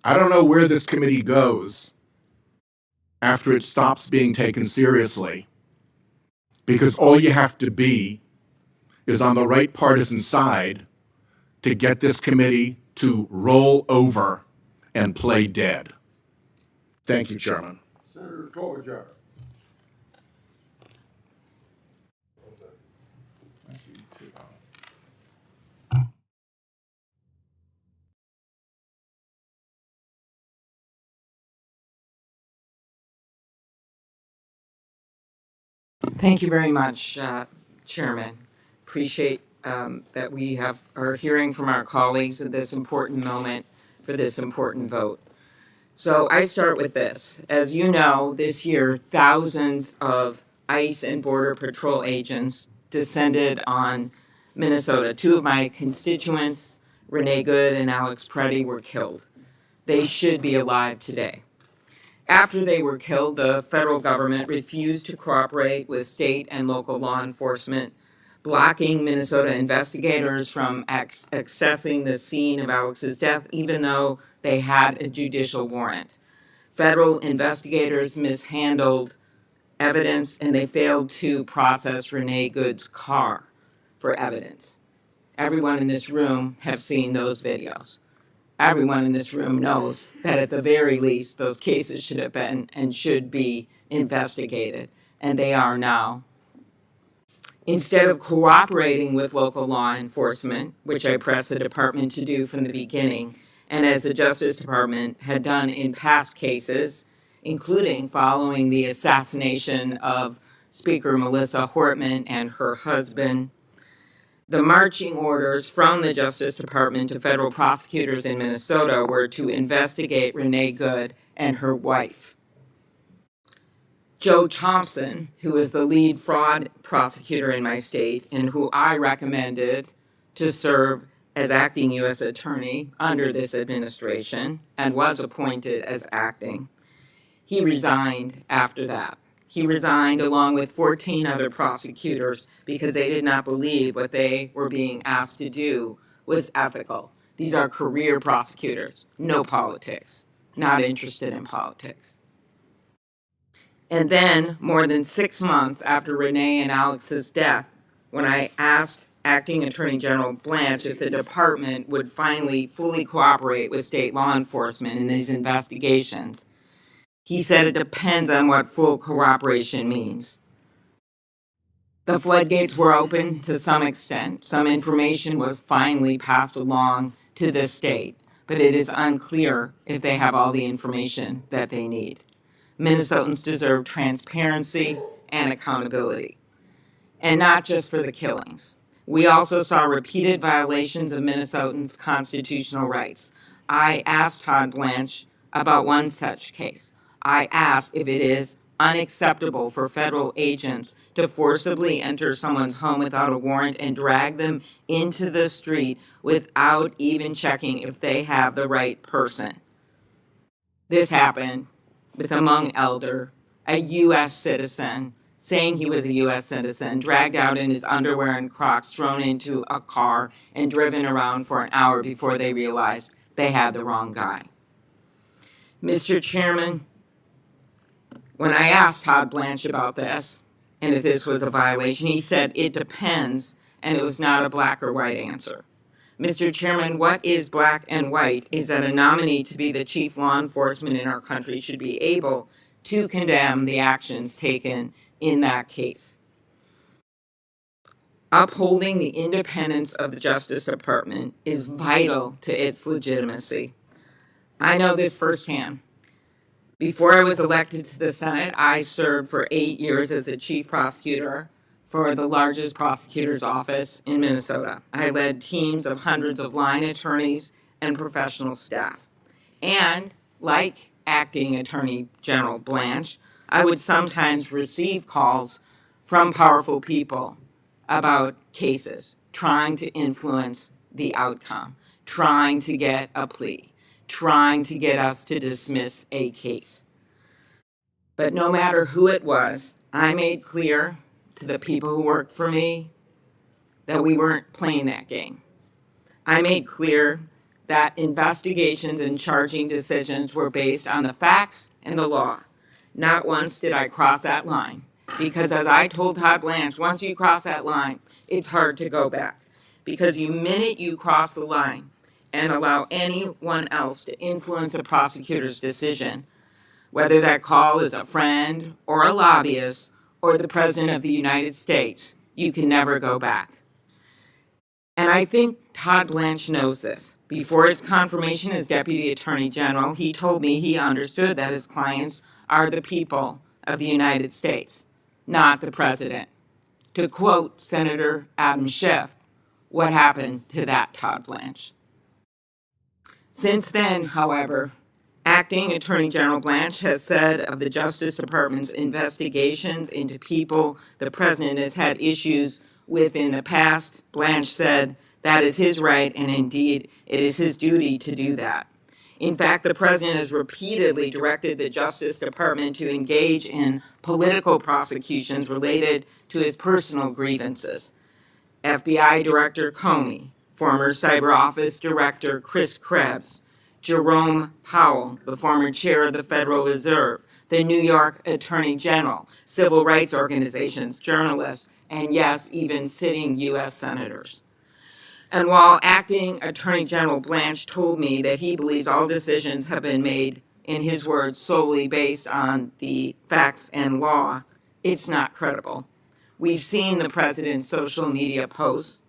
I don't know where this committee goes after it stops being taken seriously, because all you have to be is on the right partisan side to get this committee to roll over and play dead. Thank you, Chairman. Senator Klobuchar. Thank you very much, Chairman. Appreciate that we are hearing from our colleagues at this important moment for this important vote. So I start with this. As you know, this year, thousands of ICE and Border Patrol agents descended on Minnesota. Two of my constituents, Renee Good and Alex Preddy, were killed. They should be alive today. After they were killed, the federal government refused to cooperate with state and local law enforcement, blocking Minnesota investigators from accessing the scene of Alex's death, even though they had a judicial warrant. Federal investigators mishandled evidence, and they failed to process Renee Good's car for evidence. Everyone in this room have seen those videos. Everyone in this room knows that at the very least, those cases should have been and should be investigated, and they are now. Instead of cooperating with local law enforcement, which I pressed the department to do from the beginning, and as the Justice Department had done in past cases, including following the assassination of Speaker Melissa Hortman and her husband, the marching orders from the Justice Department to federal prosecutors in Minnesota were to investigate Renee Good and her wife. Joe Thompson, who is the lead fraud prosecutor in my state and who I recommended to serve as acting U.S. attorney under this administration and was appointed as acting, he resigned after that. He resigned along with 14 other prosecutors because they did not believe what they were being asked to do was ethical. These are career prosecutors, no politics, not interested in politics. And then, more than 6 months after Renee and Alex's death, when I asked Acting Attorney General Blanche if the department would finally fully cooperate with state law enforcement in these investigations, he said it depends on what full cooperation means. The floodgates were open to some extent. Some information was finally passed along to the state, but it is unclear if they have all the information that they need. Minnesotans deserve transparency and accountability, and not just for the killings. We also saw repeated violations of Minnesotans' constitutional rights. I asked Todd Blanche about one such case. I asked if it is unacceptable for federal agents to forcibly enter someone's home without a warrant and drag them into the street without even checking if they have the right person. This happened with a Hmong elder, a U.S. citizen, saying he was a U.S. citizen, dragged out in his underwear and Crocs, thrown into a car, and driven around for an hour before they realized they had the wrong guy. Mr. Chairman, when I asked Todd Blanche about this, and if this was a violation, he said it depends, and it was not a black or white answer. Mr. Chairman, what is black and white is that a nominee to be the chief law enforcement in our country should be able to condemn the actions taken in that case. Upholding the independence of the Justice Department is vital to its legitimacy. I know this firsthand. Before I was elected to the Senate, I served for 8 years as the chief prosecutor for the largest prosecutor's office in Minnesota. I led teams of hundreds of line attorneys and professional staff. And like Acting Attorney General Blanche, I would sometimes receive calls from powerful people about cases, trying to influence the outcome, trying to get a plea, trying to get us to dismiss a case. But no matter who it was, I made clear to the people who worked for me that we weren't playing that game. I made clear that investigations and charging decisions were based on the facts and the law. Not once did I cross that line, because as I told Todd Blanche, once you cross that line, it's hard to go back. Because the minute you cross the line and allow anyone else to influence a prosecutor's decision, whether that call is a friend or a lobbyist or the President of the United States, you can never go back. And I think Todd Blanche knows this. Before his confirmation as Deputy Attorney General, he told me he understood that his clients are the people of the United States, not the President. To quote Senator Adam Schiff, what happened to that Todd Blanche? Since then, however, Acting Attorney General Blanche has said of the Justice Department's investigations into people the President has had issues with in the past, Blanche said that is his right, and indeed it is his duty to do that. In fact, the president has repeatedly directed the Justice Department to engage in political prosecutions related to his personal grievances. FBI Director Comey, former Cyber Office Director Chris Krebs, Jerome Powell, the former chair of the Federal Reserve, the New York Attorney General, civil rights organizations, journalists, and yes, even sitting U.S. senators. And while Acting Attorney General Blanche told me that he believes all decisions have been made, in his words, solely based on the facts and law, it's not credible. We've seen the president's social media posts.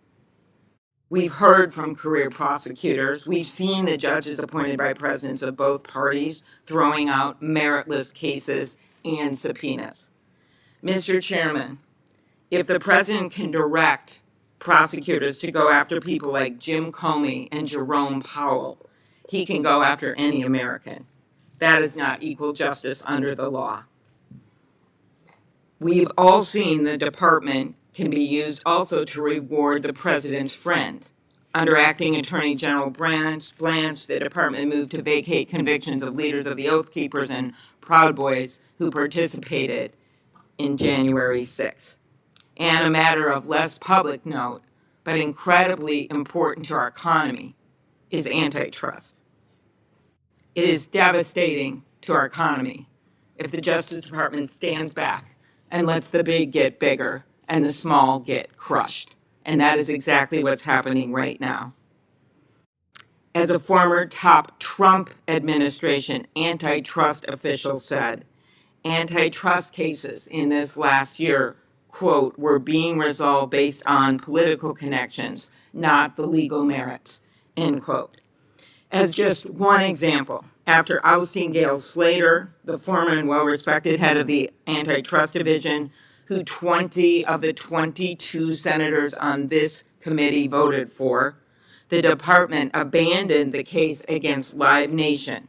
We've heard from career prosecutors. We've seen the judges appointed by presidents of both parties throwing out meritless cases and subpoenas. Mr. Chairman, if the president can direct prosecutors to go after people like Jim Comey and Jerome Powell, he can go after any American. That is not equal justice under the law. We've all seen the department can be used also to reward the president's friend. Under Acting Attorney General Blanche, the department moved to vacate convictions of leaders of the Oath Keepers and Proud Boys who participated in January 6th. And a matter of less public note, but incredibly important to our economy, is antitrust. It is devastating to our economy if the Justice Department stands back and lets the big get bigger and the small get crushed. And that is exactly what's happening right now. As a former top Trump administration antitrust official said, antitrust cases in this last year, quote, were being resolved based on political connections, not the legal merits, end quote. As just one example, after ousting Gail Slater, the former and well-respected head of the Antitrust Division, who 20 of the 22 senators on this committee voted for, the department abandoned the case against Live Nation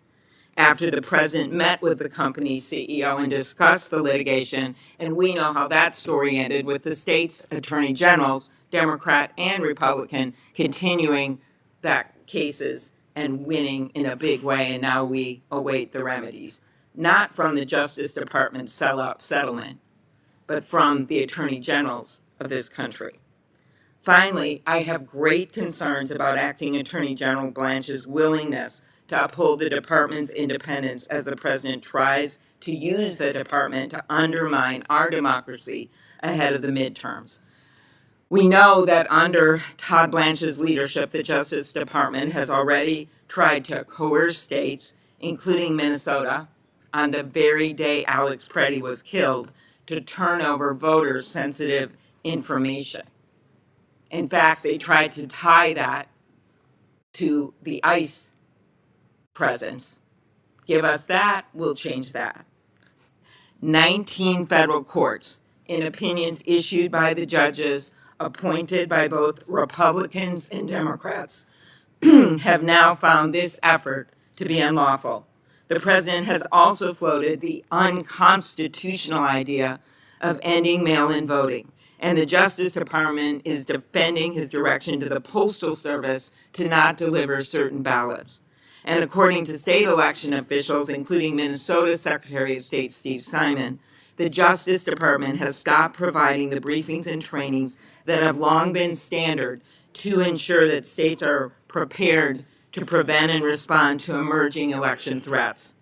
after the president met with the company's CEO and discussed the litigation, and we know how that story ended with the state's attorney generals, Democrat and Republican, continuing that cases and winning in a big way, and now we await the remedies, not from the Justice Department's sellout settlement, but from the attorney generals of this country. Finally, I have great concerns about Acting Attorney General Blanche's willingness to uphold the department's independence as the president tries to use the department to undermine our democracy ahead of the midterms. We know that under Todd Blanche's leadership, the Justice Department has already tried to coerce states, including Minnesota, on the very day Alex Preddy was killed, to turn over voters' sensitive information. In fact, they tried to tie that to the ICE presence. Give us that, we'll change that. 19 federal courts, in opinions issued by the judges appointed by both Republicans and Democrats, have now found this effort to be unlawful. The president has also floated the unconstitutional idea of ending mail-in voting, and the Justice Department is defending his direction to the Postal Service to not deliver certain ballots. And according to state election officials, including Minnesota Secretary of State Steve Simon, the Justice Department has stopped providing the briefings and trainings that have long been standard to ensure that states are prepared to prevent and respond to emerging election threats.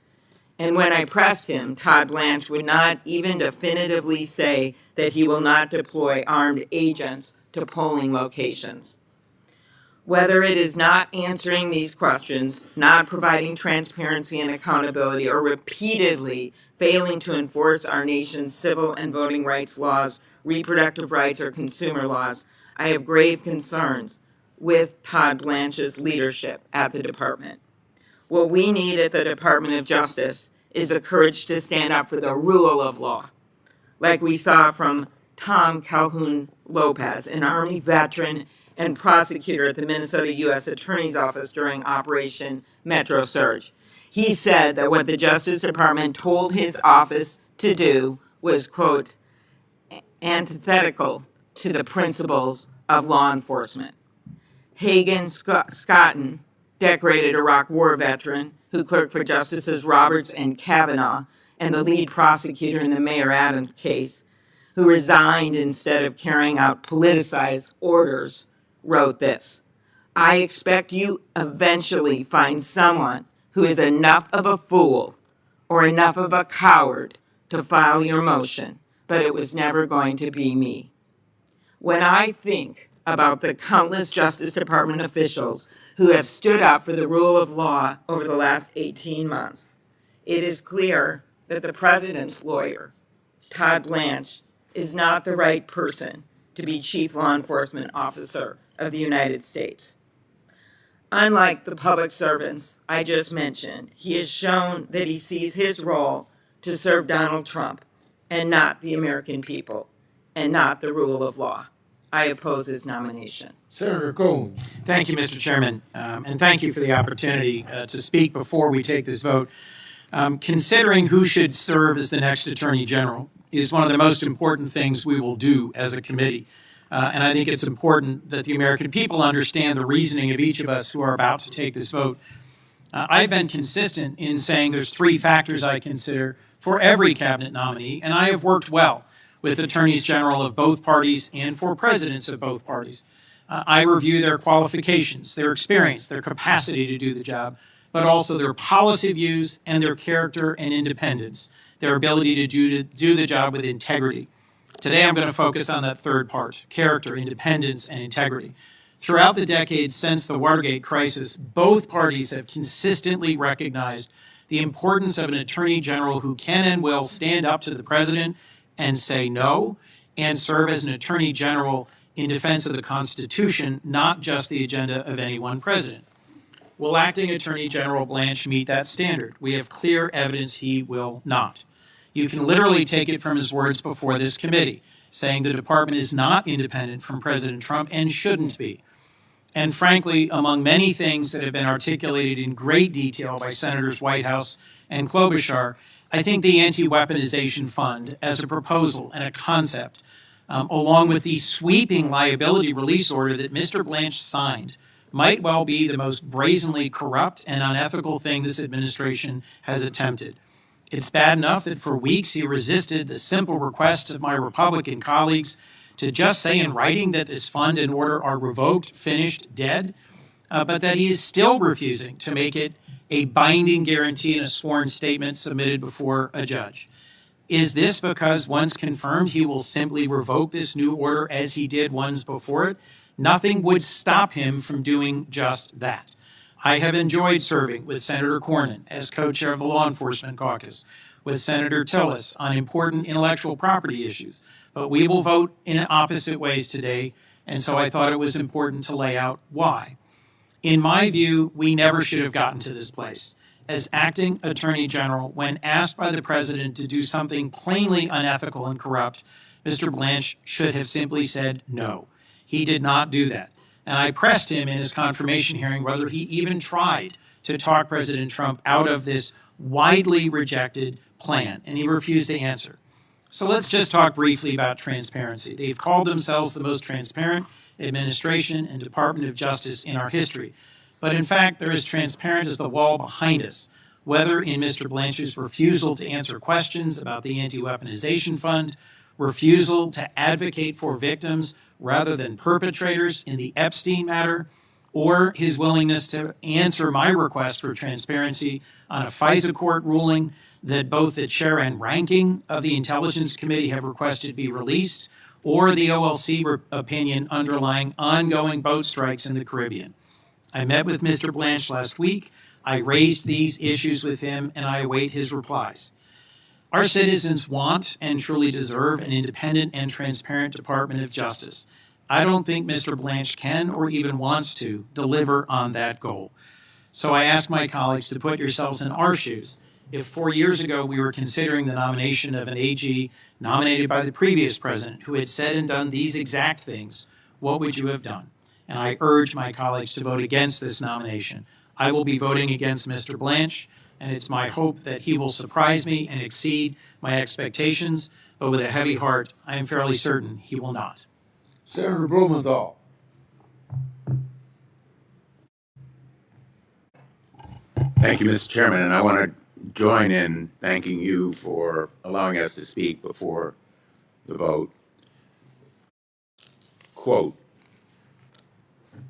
And when I pressed him, Todd Blanche would not even definitively say that he will not deploy armed agents to polling locations. Whether it is not answering these questions, not providing transparency and accountability, or repeatedly failing to enforce our nation's civil and voting rights laws, reproductive rights, or consumer laws, I have grave concerns with Todd Blanche's leadership at the department. What we need at the Department of Justice is the courage to stand up for the rule of law, like we saw from Tom Calhoun Lopez, an Army veteran and prosecutor at the Minnesota U.S. Attorney's Office during Operation Metro Surge. He said that what the Justice Department told his office to do was, quote, antithetical to the principles of law enforcement. Hagen Scotton, decorated Iraq War veteran, who clerked for Justices Roberts and Kavanaugh, and the lead prosecutor in the Mayor Adams case, who resigned instead of carrying out politicized orders, wrote this: "I expect you eventually find someone who is enough of a fool or enough of a coward to file your motion, but it was never going to be me." When I think about the countless Justice Department officials who have stood up for the rule of law over the last 18 months, it is clear that the president's lawyer, Todd Blanche, is not the right person to be Chief Law Enforcement Officer of the United States. Unlike the public servants I just mentioned, he has shown that he sees his role to serve Donald Trump and not the American people and not the rule of law. I oppose his nomination. Senator Combs. Thank you, Mr. Chairman, and thank you for the opportunity to speak before we take this vote. Considering who should serve as the next Attorney General is one of the most important things we will do as a committee. And I think it's important that the American people understand the reasoning of each of us who are about to take this vote. I've been consistent in saying there's three factors I consider for every cabinet nominee, and I have worked well with attorneys general of both parties and for presidents of both parties. I review their qualifications, their experience, their capacity to do the job, but also their policy views and their character and independence, their ability to do the job with integrity. Today, I'm going to focus on that third part, character, independence, and integrity. Throughout the decades since the Watergate crisis, both parties have consistently recognized the importance of an attorney general who can and will stand up to the president and say no, and serve as an attorney general in defense of the Constitution, not just the agenda of any one president. Will acting Attorney General Blanche meet that standard? We have clear evidence he will not. You can literally take it from his words before this committee, saying the department is not independent from President Trump and shouldn't be. And frankly, among many things that have been articulated in great detail by Senators Whitehouse and Klobuchar, I think the anti-weaponization fund as a proposal and a concept, along with the sweeping liability release order that Mr. Blanche signed, might well be the most brazenly corrupt and unethical thing this administration has attempted. It's bad enough that for weeks he resisted the simple request of my Republican colleagues to just say in writing that this fund and order are revoked, finished, dead, but that he is still refusing to make it a binding guarantee in a sworn statement submitted before a judge. Is this because once confirmed he will simply revoke this new order as he did ones before it? Nothing would stop him from doing just that. I have enjoyed serving with Senator Cornyn as co-chair of the Law Enforcement Caucus, with Senator Tillis on important intellectual property issues, but we will vote in opposite ways today, and so I thought it was important to lay out why. In my view, we never should have gotten to this place. As acting Attorney General, when asked by the President to do something plainly unethical and corrupt, Mr. Blanche should have simply said no. He did not do that. And I pressed him in his confirmation hearing whether he even tried to talk President Trump out of this widely rejected plan, and he refused to answer. So let's just talk briefly about transparency. They've called themselves the most transparent administration and Department of Justice in our history. But in fact, they're as transparent as the wall behind us, whether in Mr. Blanche's refusal to answer questions about the anti-weaponization fund, refusal to advocate for victims rather than perpetrators in the Epstein matter, or his willingness to answer my request for transparency on a FISA court ruling that both the chair and ranking of the Intelligence Committee have requested be released, or the OLC opinion underlying ongoing boat strikes in the Caribbean. I met with Mr. Blanche last week. I raised these issues with him, and I await his replies. Our citizens want and truly deserve an independent and transparent Department of Justice. I don't think Mr. Blanche can or even wants to deliver on that goal. So I ask my colleagues to put yourselves in our shoes. If 4 years ago we were considering the nomination of an AG nominated by the previous president who had said and done these exact things, what would you have done? And I urge my colleagues to vote against this nomination. I will be voting against Mr. Blanche, and it's my hope that he will surprise me and exceed my expectations, but with a heavy heart, I am fairly certain he will not. Senator Blumenthal. Thank you, Mr. Chairman, and I want to join in thanking you for allowing us to speak before the vote. Quote,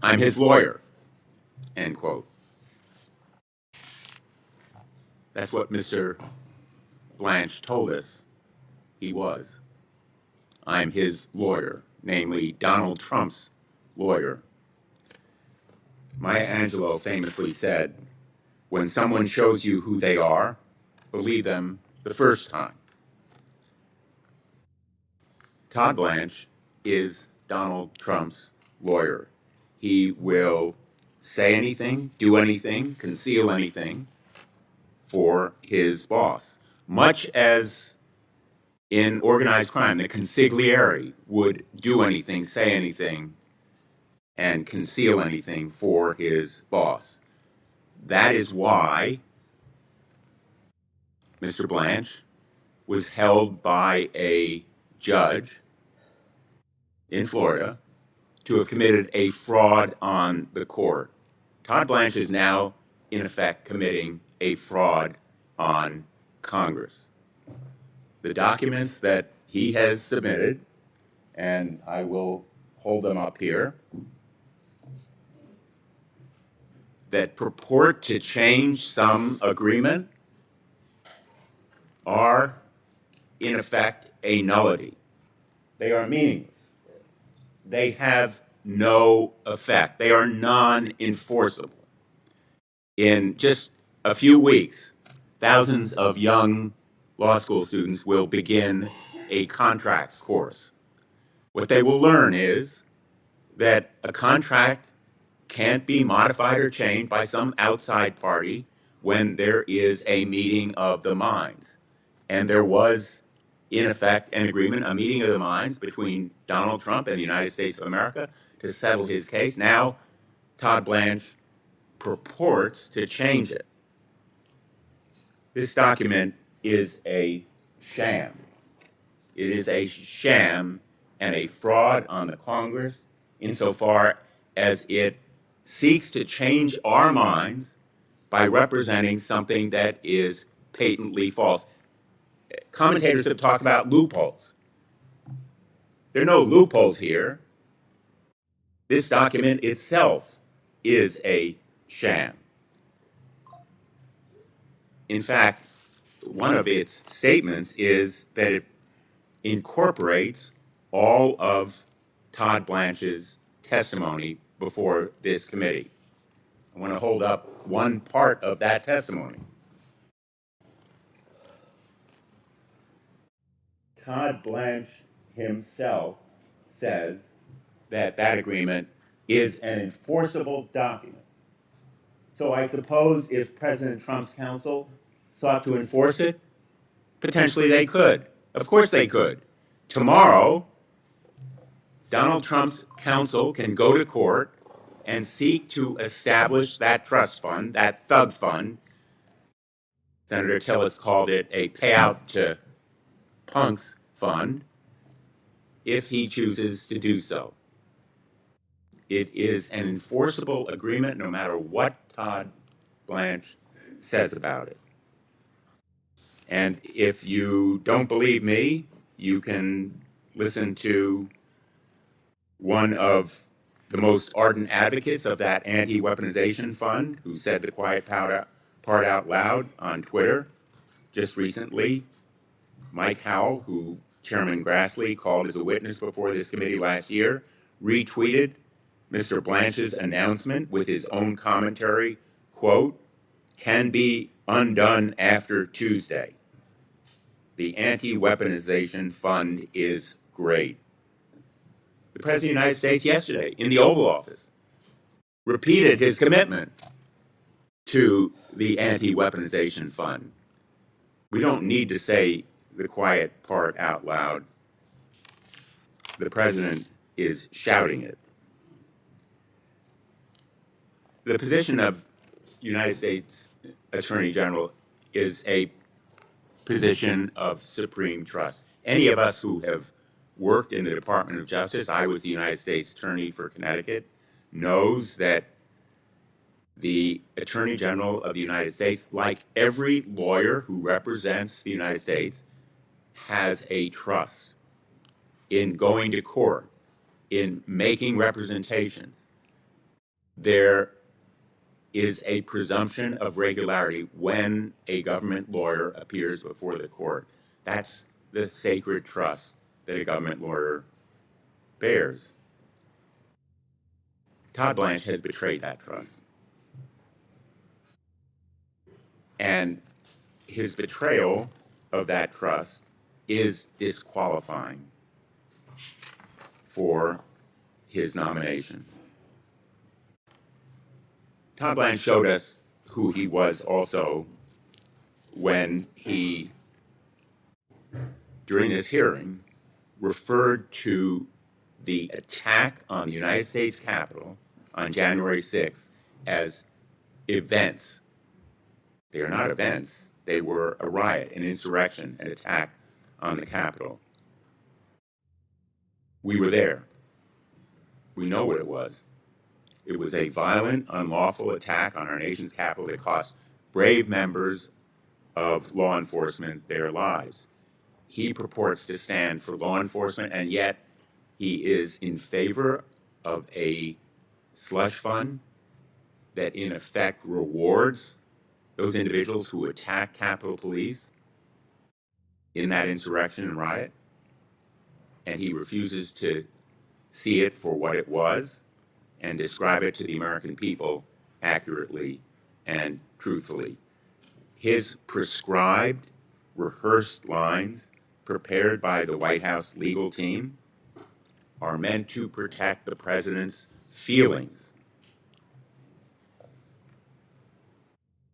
"I'm his lawyer," end quote. That's what Mr. Blanche told us he was. I'm his lawyer, namely Donald Trump's lawyer. Maya Angelou famously said, "When someone shows you who they are, believe them the first time." Todd Blanche is Donald Trump's lawyer. He will say anything, do anything, conceal anything for his boss. Much as in organized crime, the consigliere would do anything, say anything, and conceal anything for his boss. That is why Mr. Blanche was held by a judge in Florida to have committed a fraud on the court. Todd Blanche is now, in effect, committing a fraud on Congress. The documents that he has submitted, and I will hold them up here, that purport to change some agreement are, in effect, a nullity. They are meaningless. They have no effect. They are non-enforceable. In just a few weeks, thousands of young law school students will begin a contracts course. What they will learn is that a contract can't be modified or changed by some outside party when there is a meeting of the minds. And there was, in effect, an agreement, a meeting of the minds between Donald Trump and the United States of America to settle his case. Now, Todd Blanche purports to change it. This document is a sham. It is a sham and a fraud on the Congress insofar as it seeks to change our minds by representing something that is patently false. Commentators have talked about loopholes. There are no loopholes here. This document itself is a sham. In fact, one of its statements is that it incorporates all of Todd Blanche's testimony before this committee. I want to hold up one part of that testimony. Todd Blanche himself says that that agreement is an enforceable document. So I suppose if President Trump's counsel sought to enforce it, potentially they could. Of course they could. Tomorrow, Donald Trump's counsel can go to court and seek to establish that trust fund, that thug fund. Senator Tillis called it a payout to punks fund, if he chooses to do so. It is an enforceable agreement no matter what Todd Blanche says about it. And if you don't believe me, you can listen to one of the most ardent advocates of that anti-weaponization fund who said the quiet part out loud on Twitter just recently. Mike Howell, who Chairman Grassley called as a witness before this committee last year, retweeted Mr. Blanche's announcement with his own commentary, quote, "can be undone after Tuesday. The anti-weaponization fund is great." The President of the United States yesterday in the Oval Office repeated his commitment to the anti-weaponization fund. We don't need to say the quiet part out loud. The President is shouting it. The position of United States Attorney General is a position of supreme trust. Any of us who have worked in the Department of Justice, I was the United States Attorney for Connecticut, knows that the Attorney General of the United States, like every lawyer who represents the United States, has a trust in going to court, in making representations. There is a presumption of regularity when a government lawyer appears before the court. That's the sacred trust that a government lawyer bears. Todd Blanche has betrayed that trust. And his betrayal of that trust is disqualifying for his nomination. Todd Blanche showed us who he was also when he, during this hearing, referred to the attack on the United States Capitol on January 6th as events. They are not events. They were a riot, an insurrection, an attack on the Capitol. We were there. We know what it was. It was a violent, unlawful attack on our nation's capital that cost brave members of law enforcement their lives. He purports to stand for law enforcement, and yet he is in favor of a slush fund that in effect rewards those individuals who attack Capitol Police in that insurrection and riot. And he refuses to see it for what it was and describe it to the American people accurately and truthfully. His prescribed, rehearsed lines prepared by the White House legal team are meant to protect the president's feelings.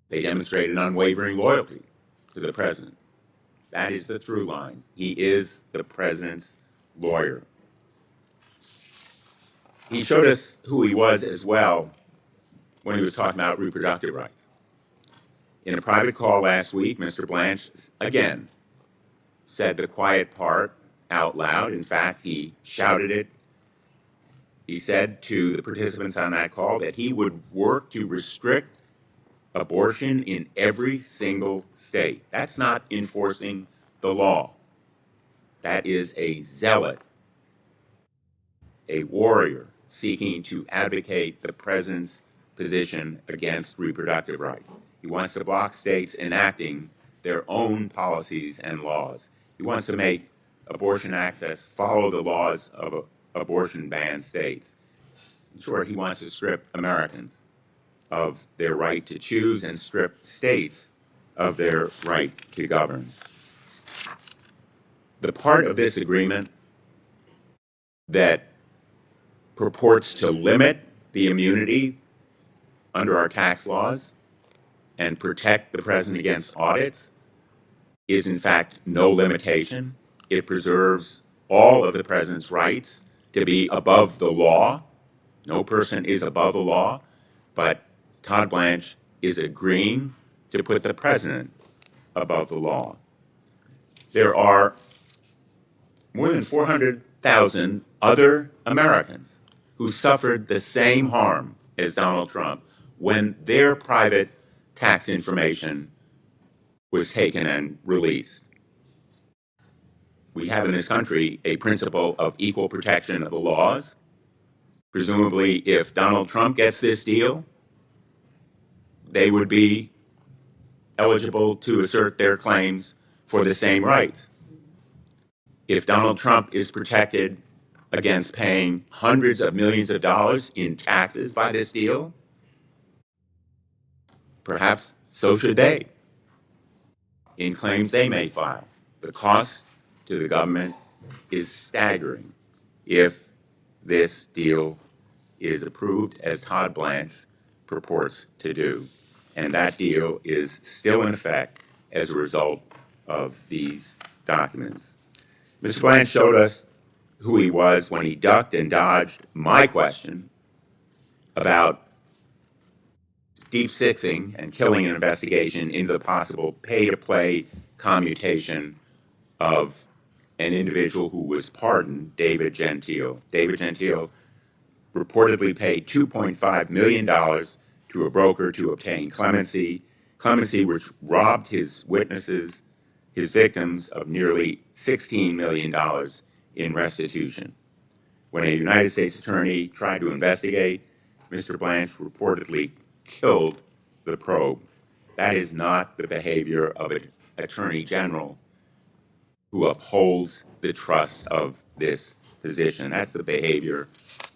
They demonstrate an unwavering loyalty to the president. That is the through line. He is the president's lawyer. He showed us who he was as well when he was talking about reproductive rights. In a private call last week, Mr. Blanche again said the quiet part out loud. In fact, he shouted it. He said to the participants on that call that he would work to restrict abortion in every single state. That's not enforcing the law. That is a zealot, a warrior seeking to advocate the president's position against reproductive rights. He wants to block states enacting their own policies and laws. He wants to make abortion access follow the laws of abortion ban states. In short, he wants to strip Americans of their right to choose and strip states of their right to govern. The part of this agreement that purports to limit the immunity under our tax laws and protect the president against audits is in fact no limitation. It preserves all of the president's rights to be above the law. No person is above the law, but Todd Blanche is agreeing to put the president above the law. There are more than 400,000 other Americans who suffered the same harm as Donald Trump when their private tax information was taken and released. We have in this country a principle of equal protection of the laws. Presumably, if Donald Trump gets this deal, they would be eligible to assert their claims for the same rights. If Donald Trump is protected against paying hundreds of millions of dollars in taxes by this deal, perhaps so should they in claims they may file. The cost to the government is staggering if this deal is approved as Todd Blanche purports to do. And that deal is still in effect as a result of these documents. Mr. Blanche showed us who he was when he ducked and dodged my question about deep-sixing and killing an investigation into the possible pay-to-play commutation of an individual who was pardoned, David Gentile. David Gentile reportedly paid $2.5 million to to a broker to obtain clemency, which robbed his witnesses, his victims, of nearly $16 million in restitution. When a United States attorney tried to investigate, Mr. Blanche reportedly killed the probe. That is not the behavior of an attorney general who upholds the trust of this position. That's the behavior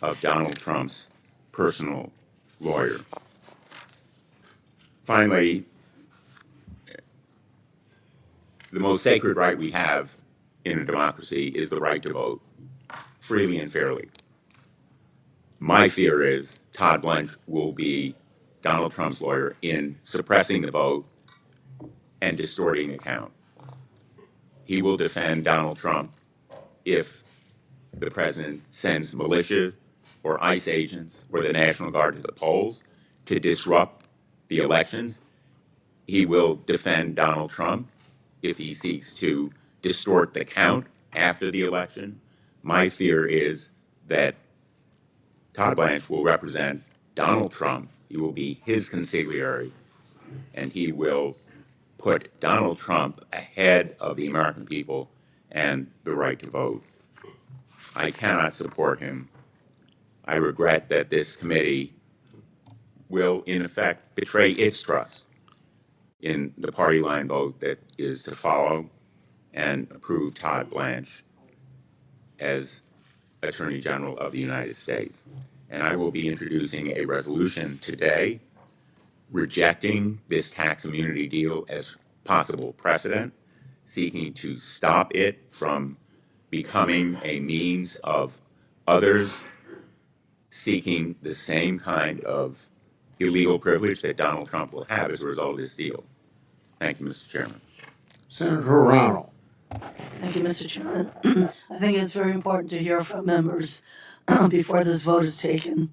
of Donald Trump's personal lawyer. Finally, the most sacred right we have in a democracy is the right to vote freely and fairly. My fear is Todd Blanche will be Donald Trump's lawyer in suppressing the vote and distorting the count. He will defend Donald Trump if the president sends militia or ICE agents or the National Guard to the polls to disrupt the elections. He will defend Donald Trump if he seeks to distort the count after the election. My fear is that Todd Blanche will represent Donald Trump. He will be his consigliere, and he will put Donald Trump ahead of the American people and the right to vote. I cannot support him. I regret that this committee will, in effect, betray its trust in the party line vote that is to follow and approve Todd Blanche as Attorney General of the United States. And I will be introducing a resolution today rejecting this tax immunity deal as possible precedent, seeking to stop it from becoming a means of others seeking the same kind of illegal privilege that Donald Trump will have as a result of this deal. Thank you, Mr. Chairman. Senator Ronald. Thank you, Mr. Chairman. I think it's very important to hear from members before this vote is taken.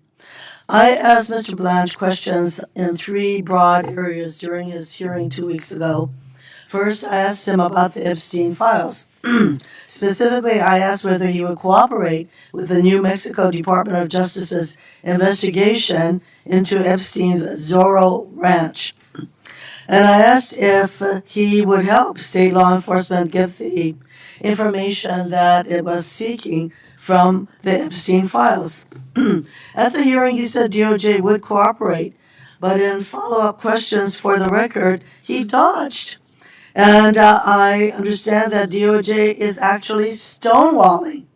I asked Mr. Blanche questions in three broad areas during his hearing 2 weeks ago. First, I asked him about the Epstein files. Specifically, I asked whether he would cooperate with the New Mexico Department of Justice's investigation into Epstein's Zorro Ranch. And I asked if he would help state law enforcement get the information that it was seeking from the Epstein files. At the hearing, he said DOJ would cooperate, but in follow-up questions for the record, he dodged. And I understand that DOJ is actually stonewalling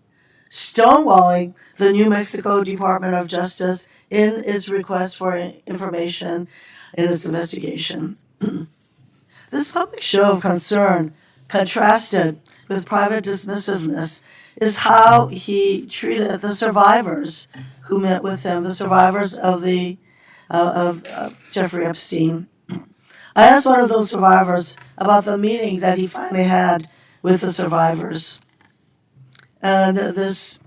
the New Mexico Department of Justice in its request for information in its investigation. This public show of concern, contrasted with private dismissiveness, is how he treated the survivors who met with him, the survivors of Jeffrey Epstein. I asked one of those survivors about the meeting that he finally had with the survivors. And this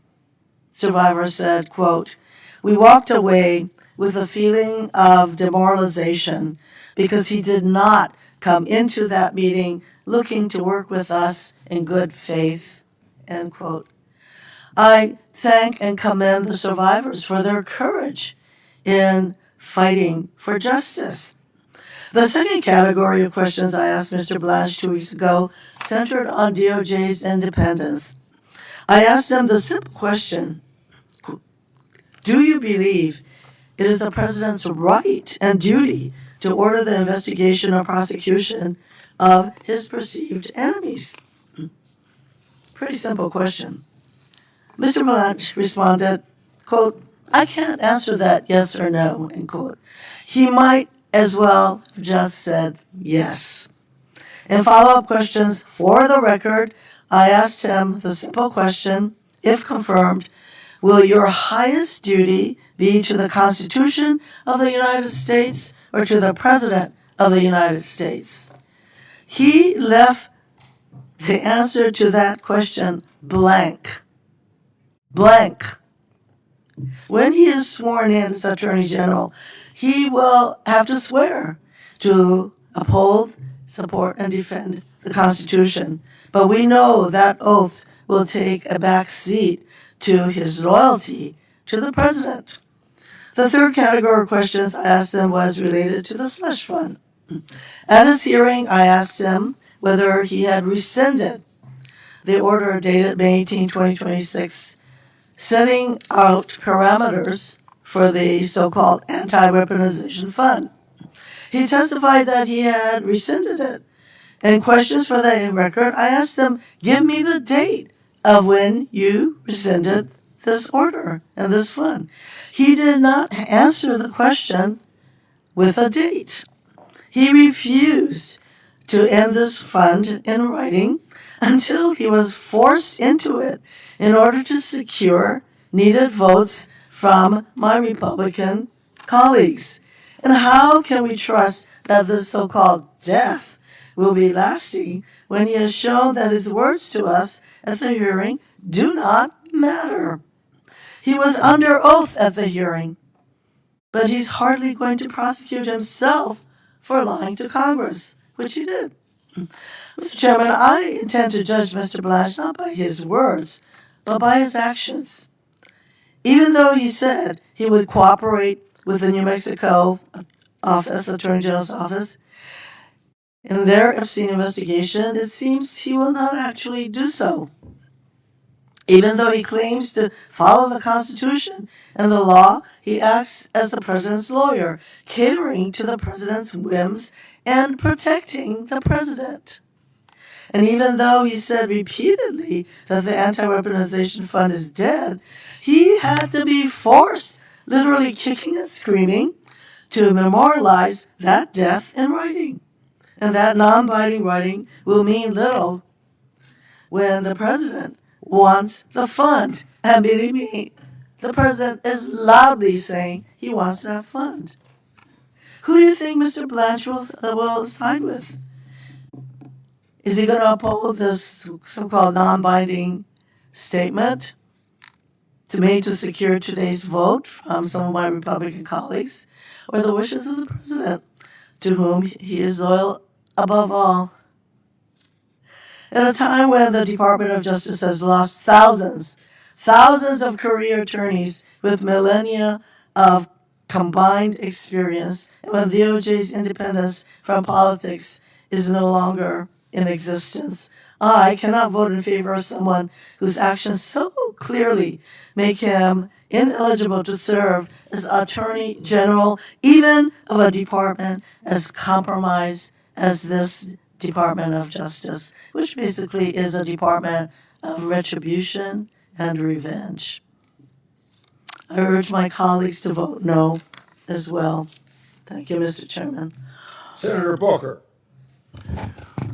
survivor said, quote, "We walked away with a feeling of demoralization because he did not come into that meeting looking to work with us in good faith," end quote. I thank and commend the survivors for their courage in fighting for justice. The second category of questions I asked Mr. Blanche 2 weeks ago centered on DOJ's independence. I asked him the simple question, do you believe it is the president's right and duty to order the investigation or prosecution of his perceived enemies? Pretty simple question. Mr. Blanche responded, quote, "I can't answer that yes or no," end quote. He might as well have just said yes. In follow-up questions for the record, I asked him the simple question, if confirmed, will your highest duty be to the Constitution of the United States or to the President of the United States? He left the answer to that question blank. Blank. When he is sworn in as Attorney General, he will have to swear to uphold, support, and defend the Constitution. But we know that oath will take a back seat to his loyalty to the president. The third category of questions I asked him was related to the slush fund. At his hearing, I asked him whether he had rescinded the order dated May 18, 2026, setting out parameters for the so-called anti-weaponization fund. He testified that he had rescinded it. In questions for the record, I asked him, give me the date of when you rescinded this order and this fund. He did not answer the question with a date. He refused to end this fund in writing until he was forced into it in order to secure needed votes from my Republican colleagues. And how can we trust that this so-called death will be lasting when he has shown that his words to us at the hearing do not matter? He was under oath at the hearing, but he's hardly going to prosecute himself for lying to Congress, which he did. Mr. Chairman, I intend to judge Mr. Blanche not by his words, but by his actions. Even though he said he would cooperate with the New Mexico office, Attorney General's office, in their obscene investigation, it seems he will not actually do so. Even though he claims to follow the Constitution and the law, he acts as the president's lawyer, catering to the president's whims and protecting the president. And even though he said repeatedly that the anti-weaponization fund is dead, he had to be forced, literally kicking and screaming, to memorialize that death in writing. And that non-binding writing will mean little when the president wants the fund. And believe me, the president is loudly saying he wants that fund. Who do you think Mr. Blanche will side with? Is he going to uphold this so-called non-binding statement made to secure today's vote from some of my Republican colleagues, or the wishes of the president, to whom he is loyal above all? At a time when the Department of Justice has lost thousands of career attorneys with millennia of combined experience, and when DOJ's independence from politics is no longer in existence, I cannot vote in favor of someone whose actions so clearly make him ineligible to serve as Attorney General, even of a department as compromised as this Department of Justice, which basically is a department of retribution and revenge. I urge my colleagues to vote no as well. Thank you, Mr. Chairman. Senator Booker.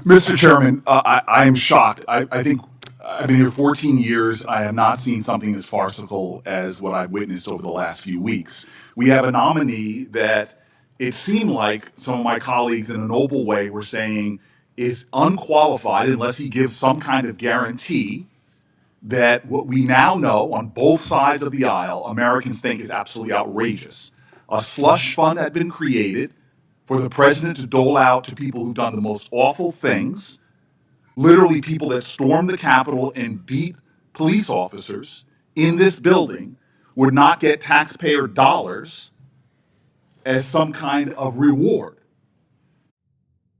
Mr. Chairman, I am shocked. I think I've been here 14 years. I have not seen something as farcical as what I've witnessed over the last few weeks. We have a nominee that it seemed like some of my colleagues in a noble way were saying is unqualified unless he gives some kind of guarantee that what we now know on both sides of the aisle, Americans think is absolutely outrageous. A slush fund had been created for the president to dole out to people who've done the most awful things, literally people that stormed the Capitol and beat police officers in this building would not get taxpayer dollars as some kind of reward.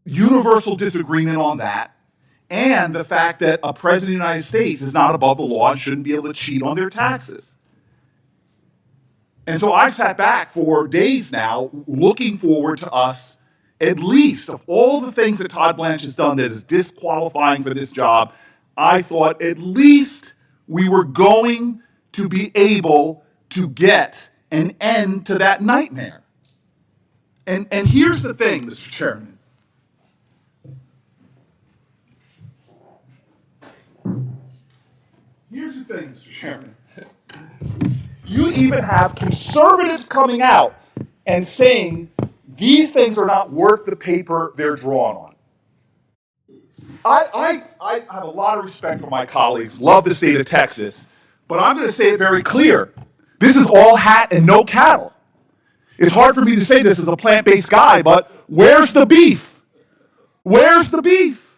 Universal disagreement on that, and the fact that a president of the United States is not above the law and shouldn't be able to cheat on their taxes. And so I sat back for days now looking forward to us, at least of all the things that Todd Blanche has done that is disqualifying for this job, I thought at least we were going to be able to get an end to that nightmare. And here's the thing, Mr. Chairman. Here's the thing, Mr. Chairman. You even have conservatives coming out and saying these things are not worth the paper they're drawn on. I have a lot of respect for my colleagues, love the state of Texas, but I'm going to say it very clear. This is all hat and no cattle. It's hard for me to say this as a plant-based guy, but where's the beef? Where's the beef?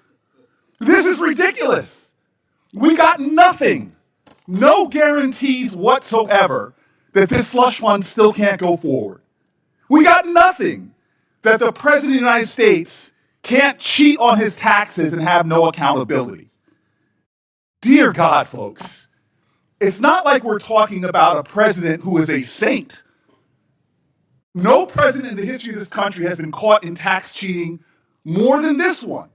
This is ridiculous. We got nothing. No guarantees whatsoever that this slush fund still can't go forward. We got nothing that the President of the United States can't cheat on his taxes and have no accountability. Dear God, folks, it's not like we're talking about a president who is a saint. No president in the history of this country has been caught in tax cheating more than this one.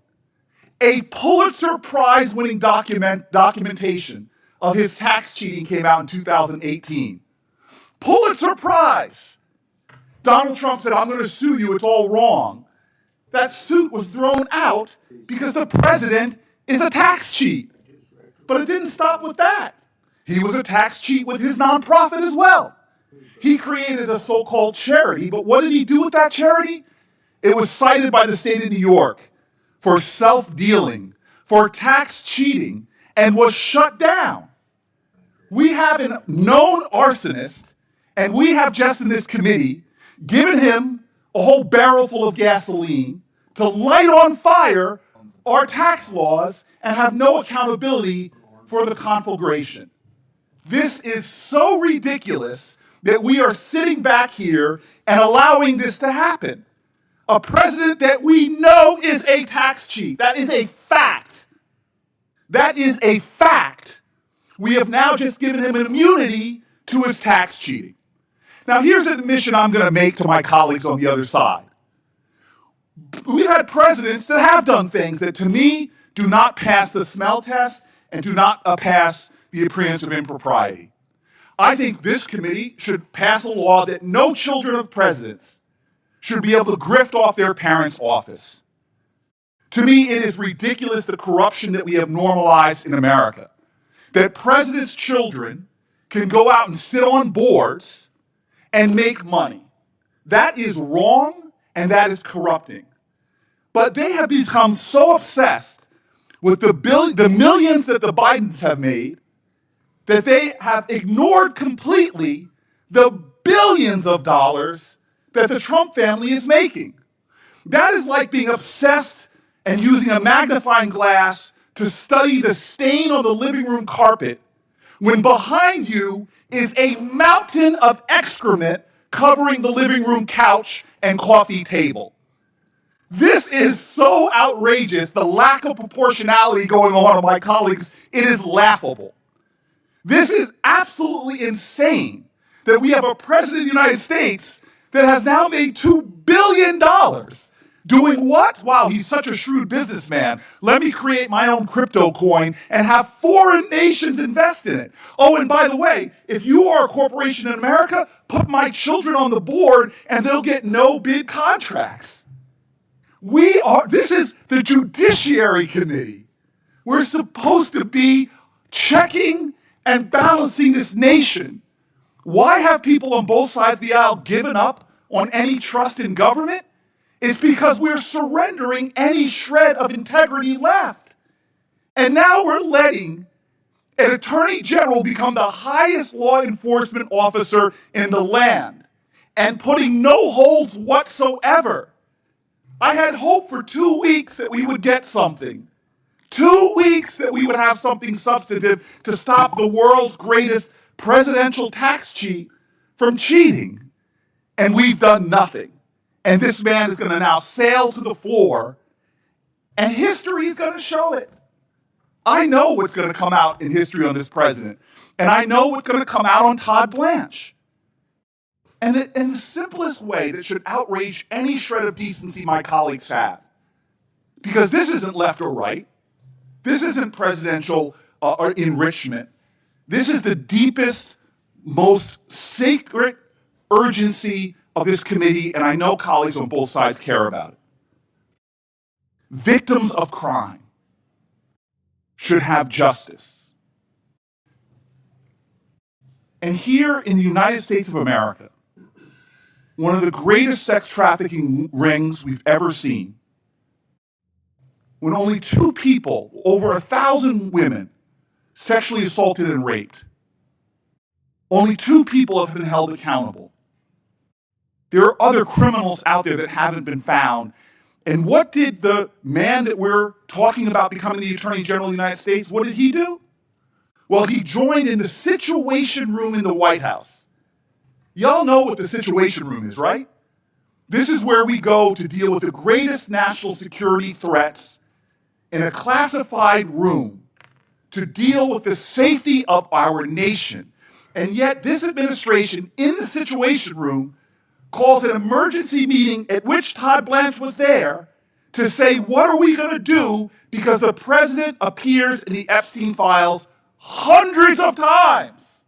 A Pulitzer Prize-winning documentation of his tax cheating came out in 2018. Pulitzer Prize! Donald Trump said, I'm going to sue you, it's all wrong. That suit was thrown out because the president is a tax cheat. But it didn't stop with that. He was a tax cheat with his nonprofit as well. He created a so-called charity, but what did he do with that charity? It was cited by the state of New York for self-dealing, for tax cheating, and was shut down. We have a known arsonist, and we have just in this committee given him a whole barrel full of gasoline to light on fire our tax laws and have no accountability for the conflagration. This is so ridiculous that we are sitting back here and allowing this to happen. A president that we know is a tax cheat. That is a fact. That is a fact. We have now just given him an immunity to his tax cheating. Now, here's an admission I'm going to make to my colleagues on the other side. We've had presidents that have done things that, to me, do not pass the smell test and do not pass the appearance of impropriety. I think this committee should pass a law that no children of presidents should be able to grift off their parents' office. To me, it is ridiculous the corruption that we have normalized in America. That presidents' children can go out and sit on boards and make money. That is wrong and that is corrupting. But they have become so obsessed with the millions that the Bidens have made that they have ignored completely the billions of dollars that the Trump family is making. That is like being obsessed and using a magnifying glass to study the stain on the living room carpet when behind you is a mountain of excrement covering the living room couch and coffee table. This is so outrageous, the lack of proportionality going on my colleagues, it is laughable. This is absolutely insane that we have a president of the United States that has now made $2 billion. Doing what? Wow, he's such a shrewd businessman. Let me create my own crypto coin and have foreign nations invest in it. Oh, and by the way, if you are a corporation in America, put my children on the board and they'll get no bid contracts. This is the Judiciary Committee. We're supposed to be checking and balancing this nation. Why have people on both sides of the aisle given up on any trust in government? It's because we're surrendering any shred of integrity left. And now we're letting an attorney general become the highest law enforcement officer in the land and putting no holds whatsoever. I had hope for 2 weeks that we would get something. 2 weeks that we would have something substantive to stop the world's greatest presidential tax cheat from cheating. And we've done nothing. And this man is going to now sail to the floor, and history is going to show it. I know what's going to come out in history on this president, and I know what's going to come out on Todd Blanche. And the simplest way that should outrage any shred of decency my colleagues have, because this isn't left or right, this isn't presidential or enrichment, this is the deepest, most sacred urgency of this committee, and I know colleagues on both sides care about it. Victims of crime should have justice. And here in the United States of America, one of the greatest sex trafficking rings we've ever seen, when only 2 people, over 1,000 women, sexually assaulted and raped, only 2 people have been held accountable. There are other criminals out there that haven't been found. And what did the man that we're talking about becoming the Attorney General of the United States, what did he do? Well, he joined in the Situation Room in the White House Y'all know what the Situation Room is, right? This is where we go to deal with the greatest national security threats in a classified room to deal with the safety of our nation. And yet this administration in the Situation Room calls an emergency meeting at which Todd Blanche was there to say, what are we going to do because the president appears in the Epstein files hundreds of times.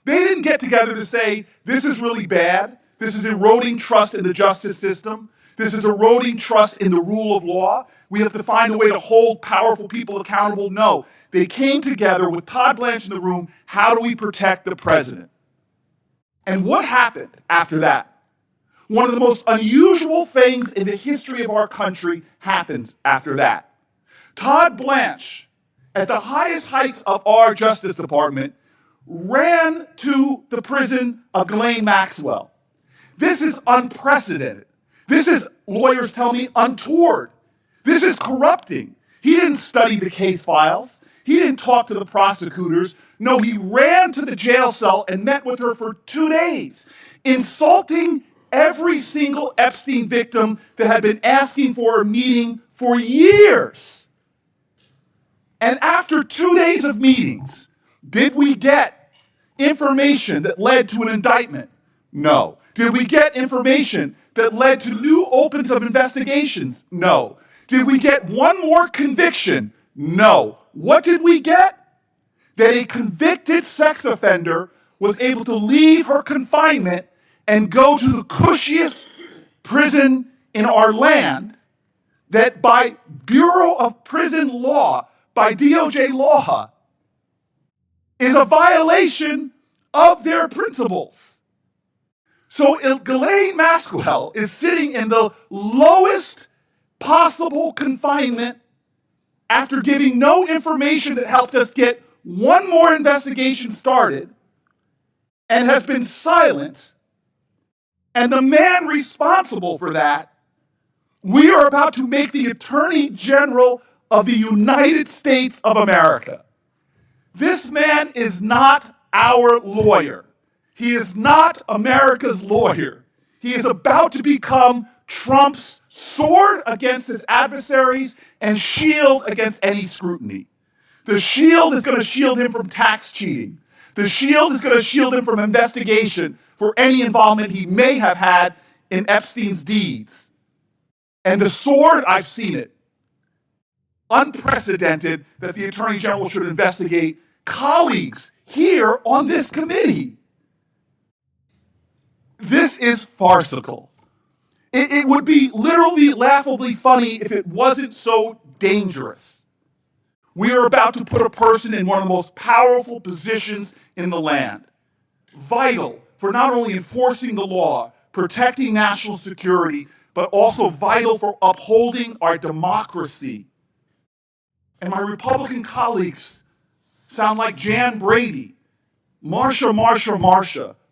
They didn't get together to say, this is really bad. This is eroding trust in the justice system. This is eroding trust in the rule of law. We have to find a way to hold powerful people accountable. No, they came together with Todd Blanche in the room. How do we protect the president? And what happened after that? One of the most unusual things in the history of our country happened after that. Todd Blanche, at the highest heights of our Justice Department, ran to the prison of Ghislaine Maxwell. This is unprecedented. This is, lawyers tell me, untoward. This is corrupting. He didn't study the case files. He didn't talk to the prosecutors. No, he ran to the jail cell and met with her for 2 days, insulting every single Epstein victim that had been asking for a meeting for years. And after 2 days of meetings, did we get information that led to an indictment? No. Did we get information that led to new opens of investigations? No. Did we get one more conviction? No. What did we get? That a convicted sex offender was able to leave her confinement and go to the cushiest prison in our land, that by Bureau of Prison Law, by DOJ law, is a violation of their principles. So Ghislaine Maxwell is sitting in the lowest possible confinement after giving no information that helped us get one more investigation started, and has been silent. And the man responsible for that, we are about to make the Attorney General of the United States of America. This man is not our lawyer. He is not America's lawyer. He is about to become Trump's sword against his adversaries and shield against any scrutiny. The shield is going to shield him from tax cheating. The shield is going to shield him from investigation for any involvement he may have had in Epstein's deeds. And the sword, I've seen it. Unprecedented that the Attorney General should investigate colleagues here on this committee. This is farcical. It would be literally laughably funny if it wasn't so dangerous. We are about to put a person in one of the most powerful positions in the land, vital for not only enforcing the law, protecting national security, but also vital for upholding our democracy. And my Republican colleagues sound like Jan Brady, Marsha,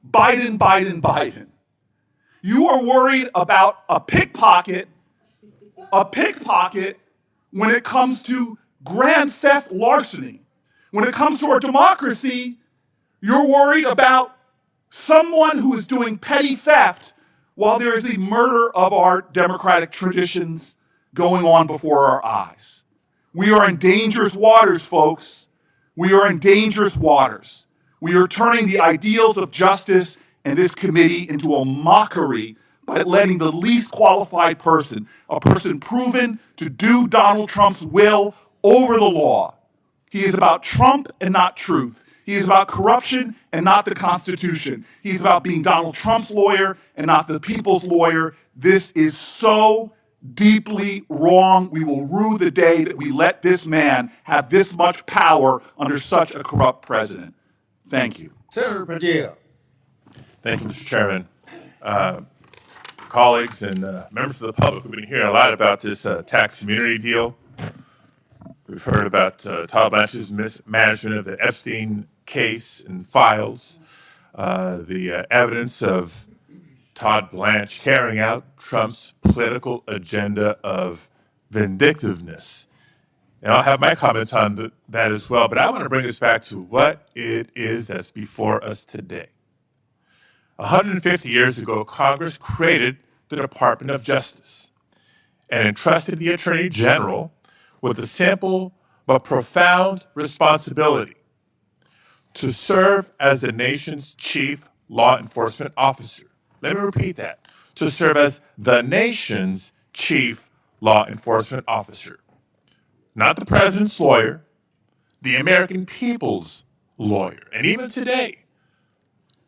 Biden, Biden. You are worried about a pickpocket when it comes to grand theft larceny. When it comes to our democracy, you're worried about someone who is doing petty theft while there is the murder of our democratic traditions going on before our eyes. We are in dangerous waters, folks. We are in dangerous waters. We are turning the ideals of justice and this committee into a mockery by letting the least qualified person, a person proven to do Donald Trump's will, over the law. He is about Trump and not truth. He is about corruption and not the Constitution. He's about being Donald Trump's lawyer and not the people's lawyer. This is so deeply wrong. We will rue the day that we let this man have this much power under such a corrupt president. Thank you. Senator Padilla. Thank you, Mr. Chairman. Colleagues and members of the public, we've been hearing a lot about this tax immunity deal. We've heard about Todd Blanche's mismanagement of the Epstein case and files, the evidence of Todd Blanche carrying out Trump's political agenda of vindictiveness. And I'll have my comments on that as well, but I want to bring us back to what it is that's before us today. 150 years ago, Congress created the Department of Justice and entrusted the Attorney General with the simple but profound responsibility to serve as the nation's chief law enforcement officer. Let me repeat that. To serve as the nation's chief law enforcement officer. Not the president's lawyer, the American people's lawyer. And even today,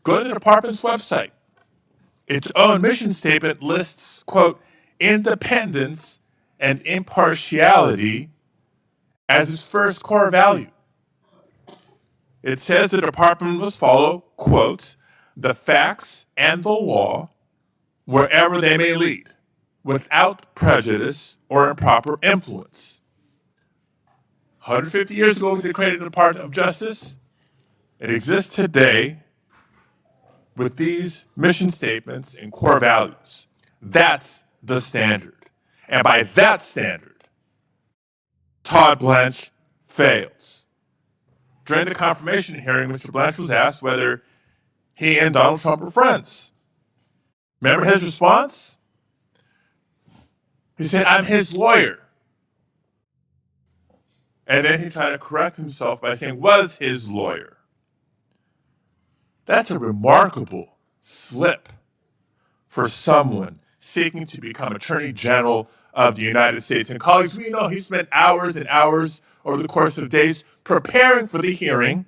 go to the department's website. Its own mission statement lists, quote, independence and impartiality as its first core value. It says the department must follow, quote, the facts and the law wherever they may lead, without prejudice or improper influence. 150 years ago, they created the Department of Justice. It exists today with these mission statements and core values. That's the standard. And by that standard, Todd Blanche fails. During the confirmation hearing, Mr. Blanche was asked whether he and Donald Trump were friends. Remember his response? He said, I'm his lawyer. And then he tried to correct himself by saying, was his lawyer. That's a remarkable slip for someone seeking to become Attorney General of the United States. And colleagues, we know he spent hours and hours over the course of days preparing for the hearing,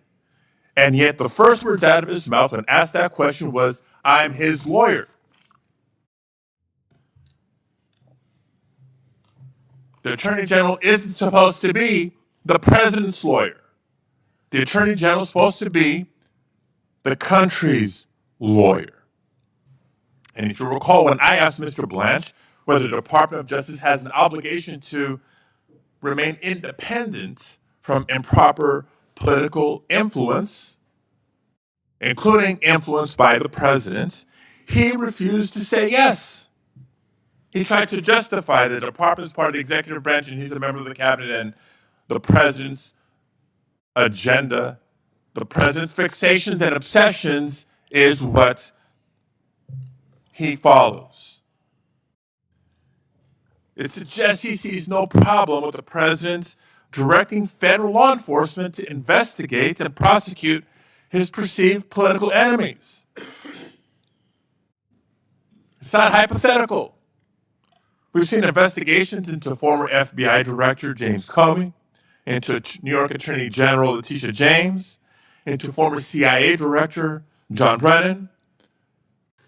and yet the first words out of his mouth when asked that question was, I'm his lawyer. The Attorney General isn't supposed to be the president's lawyer. The Attorney General is supposed to be the country's lawyer. And if you recall, when I asked Mr. Blanche whether the Department of Justice has an obligation to remain independent from improper political influence, including influence by the president, he refused to say yes. He tried to justify that the department is part of the executive branch and he's a member of the cabinet, and the president's agenda, the president's fixations and obsessions is what he follows. It suggests he sees no problem with the president directing federal law enforcement to investigate and prosecute his perceived political enemies. It's not hypothetical. We've seen investigations into former FBI Director James Comey, into New York Attorney General Letitia James, into former CIA Director John Brennan,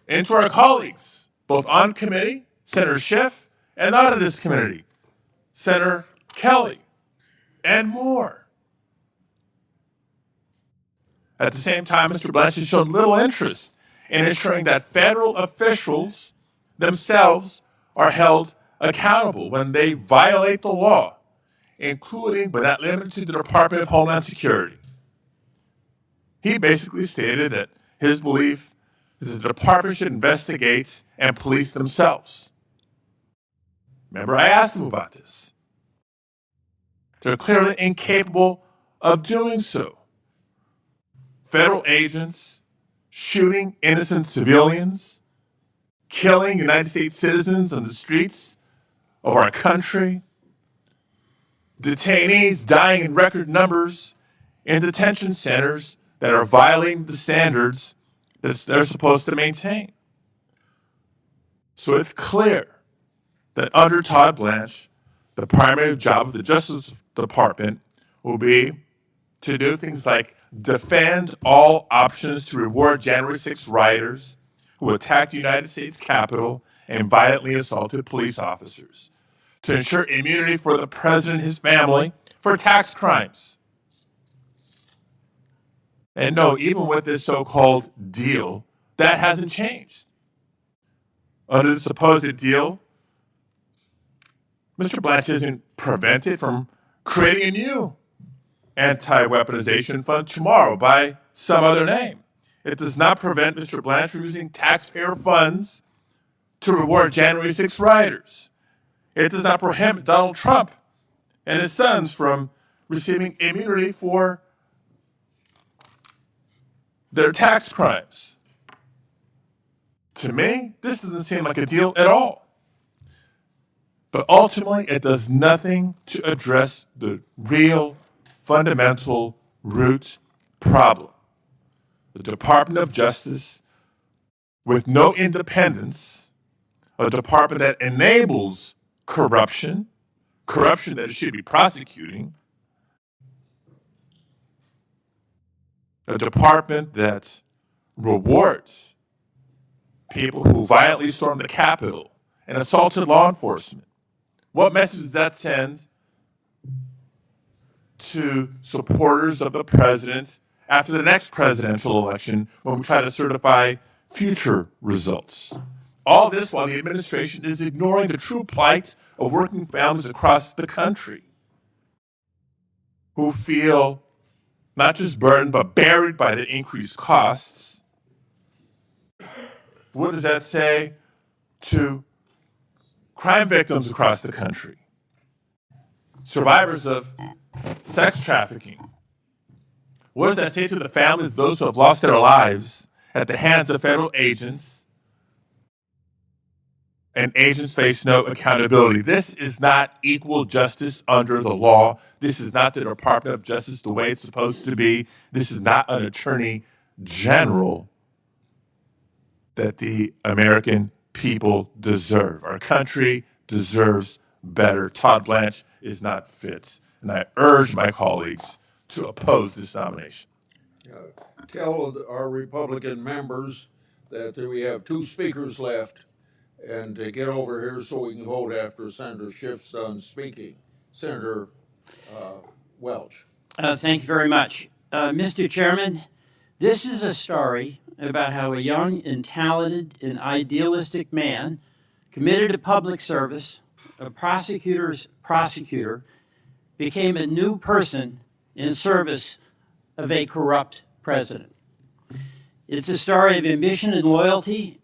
into our colleagues, both on committee, Senator Schiff, and out of this committee, Senator Kelly, and more. At the same time, Mr. Blanche has shown little interest in ensuring that federal officials themselves are held accountable when they violate the law, including but not limited to the Department of Homeland Security. He basically stated that his belief is that the department should investigate and police themselves. Remember, I asked him about this. They're clearly incapable of doing so. Federal agents shooting innocent civilians, killing United States citizens on the streets of our country, detainees dying in record numbers in detention centers that are violating the standards that they're supposed to maintain. So it's clear that under Todd Blanche, the primary job of the Justice Department will be to do things like defend all options to reward January 6 rioters who attacked the United States Capitol and violently assaulted police officers, to ensure immunity for the president and his family for tax crimes. And no, even with this so-called deal, that hasn't changed. Under the supposed deal, Mr. Blanche isn't prevented from creating a new anti-weaponization fund tomorrow by some other name. It does not prevent Mr. Blanche from using taxpayer funds to reward January 6 rioters. It does not prohibit Donald Trump and his sons from receiving immunity for their tax crimes. To me, this doesn't seem like a deal at all. But ultimately, it does nothing to address the real, fundamental root problem. The Department of Justice, with no independence, a department that enables corruption that it should be prosecuting, a department that rewards people who violently stormed the Capitol and assaulted law enforcement. What message does that send to supporters of the president after the next presidential election when we try to certify future results? All this while the administration is ignoring the true plight of working families across the country who feel not just burdened but buried by the increased costs. What does that say to crime victims across the country, survivors of sex trafficking? What does that say to the families of those who have lost their lives at the hands of federal agents, and agents face no accountability? This is not equal justice under the law. This is not the Department of Justice the way it's supposed to be. This is not an attorney general that the American people deserve. Our country deserves better. Todd Blanche is not fit, and I urge my colleagues to oppose this nomination. Tell our Republican members that we have 2 speakers left, and to get over here so we can vote after Senator Schiff's done speaking. Senator Welch. Thank you very much. Mr. Chairman, this is a story about how a young and talented and idealistic man committed to public service, a prosecutor's prosecutor, became a new person in service of a corrupt president. It's a story of ambition and loyalty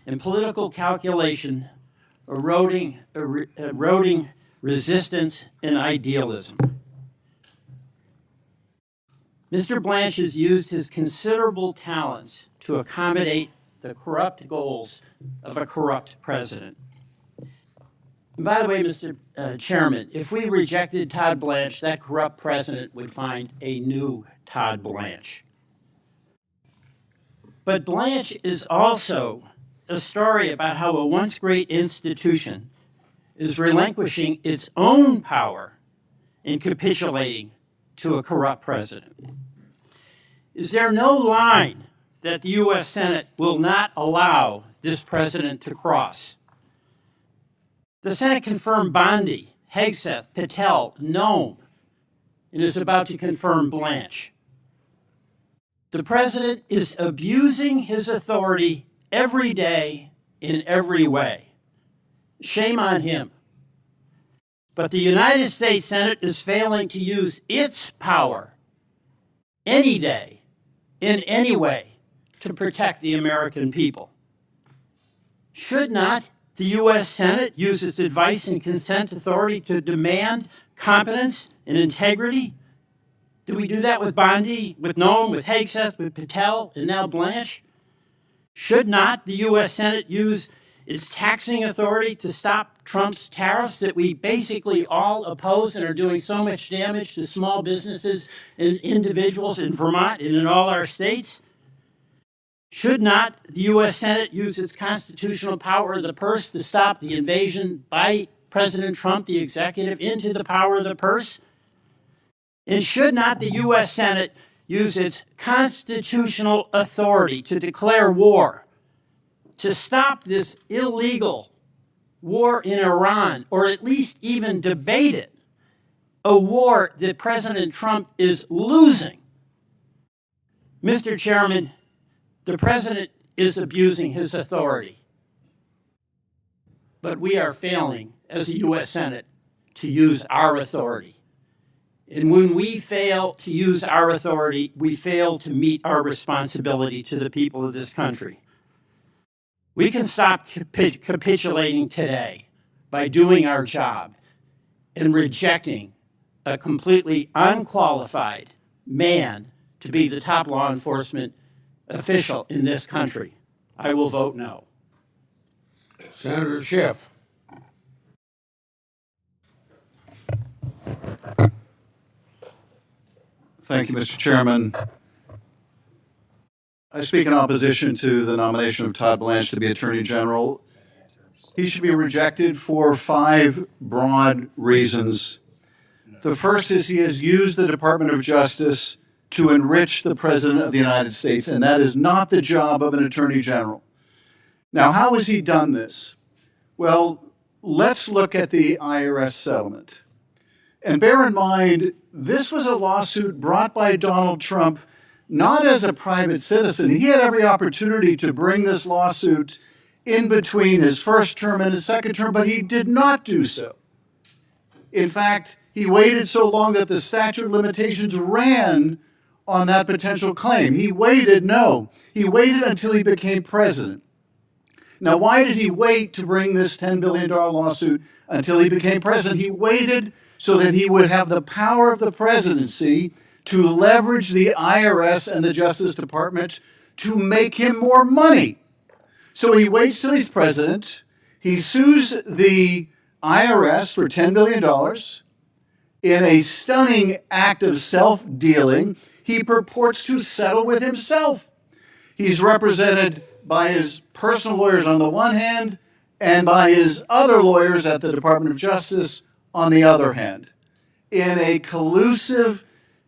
and political calculation eroding resistance and idealism. Mr. Blanche has used his considerable talents to accommodate the corrupt goals of a corrupt president. And by the way, Mr. Chairman, if we rejected Todd Blanche, that corrupt president would find a new Todd Blanche. But Blanche is also a story about how a once great institution is relinquishing its own power and capitulating to a corrupt president. Is there no line that the U.S. Senate will not allow this president to cross? The Senate confirmed Bondi, Hegseth, Patel, Nome, and is about to confirm Blanche. The president is abusing his authority every day in every way. Shame on him. But the United States Senate is failing to use its power any day, in any way, to protect the American people. Should not the U.S. Senate use its advice and consent authority to demand competence and integrity? Do we do that with Bondi, with Nome, with Hegseth, with Patel, and now Blanche? Should not the U.S. Senate use its taxing authority to stop Trump's tariffs that we basically all oppose and are doing so much damage to small businesses and individuals in Vermont and in all our states? Should not the U.S. Senate use its constitutional power of the purse to stop the invasion by President Trump, the executive, into the power of the purse? And should not the U.S. Senate use its constitutional authority to declare war, to stop this illegal war in Iran, or at least even debate it, a war that President Trump is losing? Mr. Chairman, the president is abusing his authority, but we are failing as a U.S. Senate to use our authority. And when we fail to use our authority, we fail to meet our responsibility to the people of this country. We can stop capitulating today by doing our job and rejecting a completely unqualified man to be the top law enforcement official in this country. I will vote no. Senator Schiff. Thank you, Mr. Chairman. I speak in opposition to the nomination of Todd Blanche to be Attorney General. He should be rejected for 5 broad reasons. The first is he has used the Department of Justice to enrich the President of the United States, and that is not the job of an Attorney General. Now, how has he done this? Well, let's look at the IRS settlement. And bear in mind, this was a lawsuit brought by Donald Trump not as a private citizen. He had every opportunity to bring this lawsuit in between his first term and his second term, but he did not do so. In fact, he waited so long that the statute of limitations ran on that potential claim. He waited until he became president. Now, why did he wait to bring this $10 billion lawsuit until he became president? He waited so that he would have the power of the presidency to leverage the IRS and the Justice Department to make him more money. So he waits till he's president. He sues the IRS for $10 billion. In a stunning act of self-dealing, he purports to settle with himself. He's represented by his personal lawyers on the one hand and by his other lawyers at the Department of Justice on the other hand, in a collusive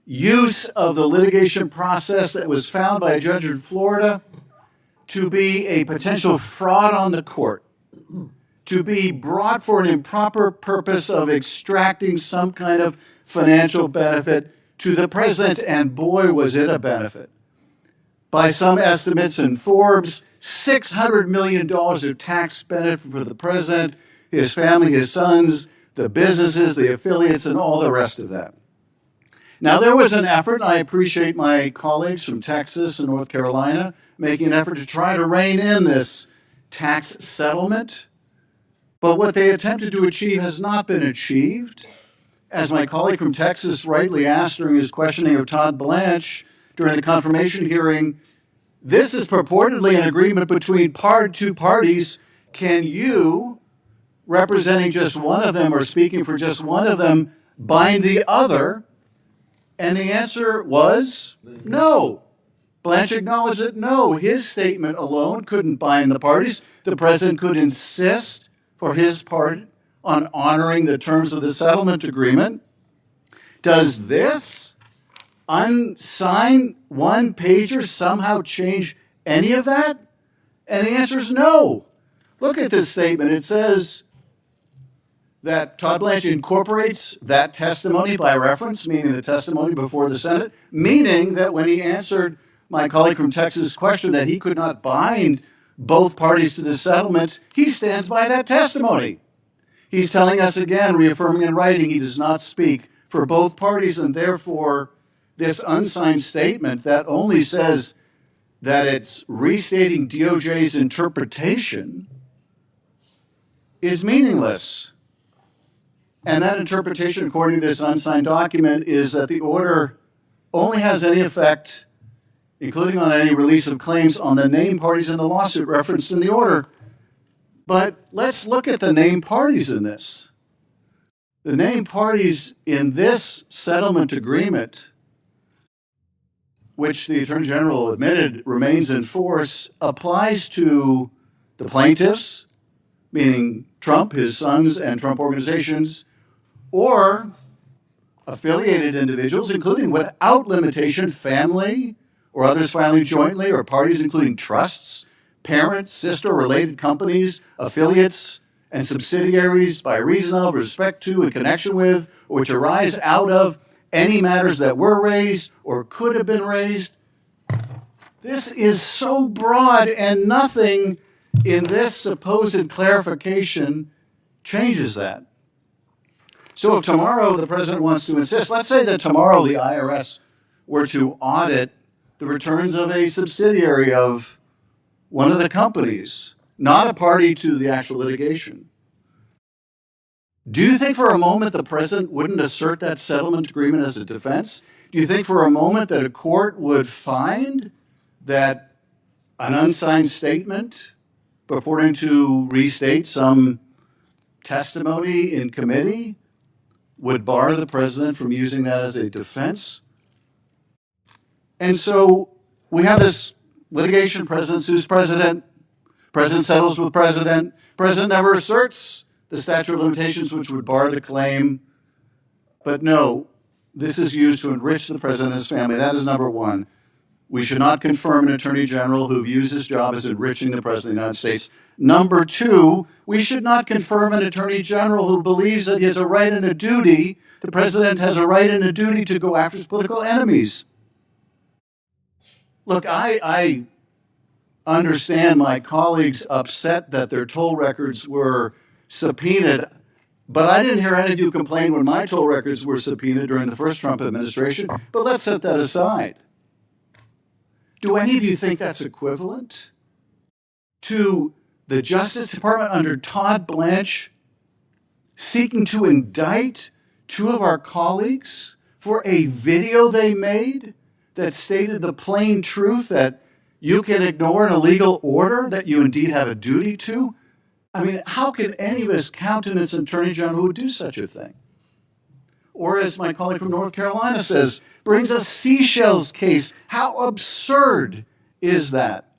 use of the litigation process that was found by a judge in Florida to be a potential fraud on the court, to be brought for an improper purpose of extracting some kind of financial benefit to the president, and boy, was it a benefit. By some estimates in Forbes, $600 million of tax benefit for the president, his family, his sons, the businesses, the affiliates, and all the rest of that. Now, there was an effort, and I appreciate my colleagues from Texas and North Carolina making an effort to try to rein in this tax settlement. But what they attempted to achieve has not been achieved. As my colleague from Texas rightly asked during his questioning of Todd Blanche during the confirmation hearing, this is purportedly an agreement between two parties. Can you, representing just one of them or speaking for just one of them, bind the other? And the answer was no. Blanche acknowledged that no, his statement alone couldn't bind the parties. The president could insist for his part on honoring the terms of the settlement agreement. Does this unsigned one-pager somehow change any of that? And the answer is no. Look at this statement. It says that Todd Blanche incorporates that testimony by reference, meaning the testimony before the Senate, meaning that when he answered my colleague from Texas' question that he could not bind both parties to the settlement, he stands by that testimony. He's telling us again, reaffirming in writing, he does not speak for both parties, and therefore this unsigned statement that only says that it's restating DOJ's interpretation is meaningless. And that interpretation, according to this unsigned document, is that the order only has any effect, including on any release of claims, on the named parties in the lawsuit referenced in the order. But let's look at the named parties in this. The named parties in this settlement agreement, which the Attorney General admitted remains in force, applies to the plaintiffs, meaning Trump, his sons, and Trump organizations, or affiliated individuals, including without limitation family or others filing jointly, or parties including trusts, parents, sister, related companies, affiliates, and subsidiaries by reason of, respect to, and connection with, or which arise out of any matters that were raised or could have been raised. This is so broad, and nothing in this supposed clarification changes that. So if tomorrow the president wants to insist, let's say that tomorrow the IRS were to audit the returns of a subsidiary of one of the companies, not a party to the actual litigation. Do you think for a moment the president wouldn't assert that settlement agreement as a defense? Do you think for a moment that a court would find that an unsigned statement purporting to restate some testimony in committee would bar the president from using that as a defense. And so we have this litigation, president sues president settles with president never asserts the statute of limitations which would bar the claim. But no, this is used to enrich the president and his family. That is number one. We should not confirm an attorney general who views his job as enriching the president of the United States. Number two, we should not confirm an attorney general who believes that he has a right and a duty, the president has a right and a duty to go after his political enemies. Look, I understand my colleagues upset that their toll records were subpoenaed, but I didn't hear any of you complain when my toll records were subpoenaed during the first Trump administration, but let's set that aside. Do any of you think that's equivalent to the Justice Department under Todd Blanche seeking to indict two of our colleagues for a video they made that stated the plain truth that you can ignore an illegal order that you indeed have a duty to? I mean, how can any of us countenance an attorney general who would do such a thing? Or as my colleague from North Carolina says, brings a Seychelles case. How absurd is that?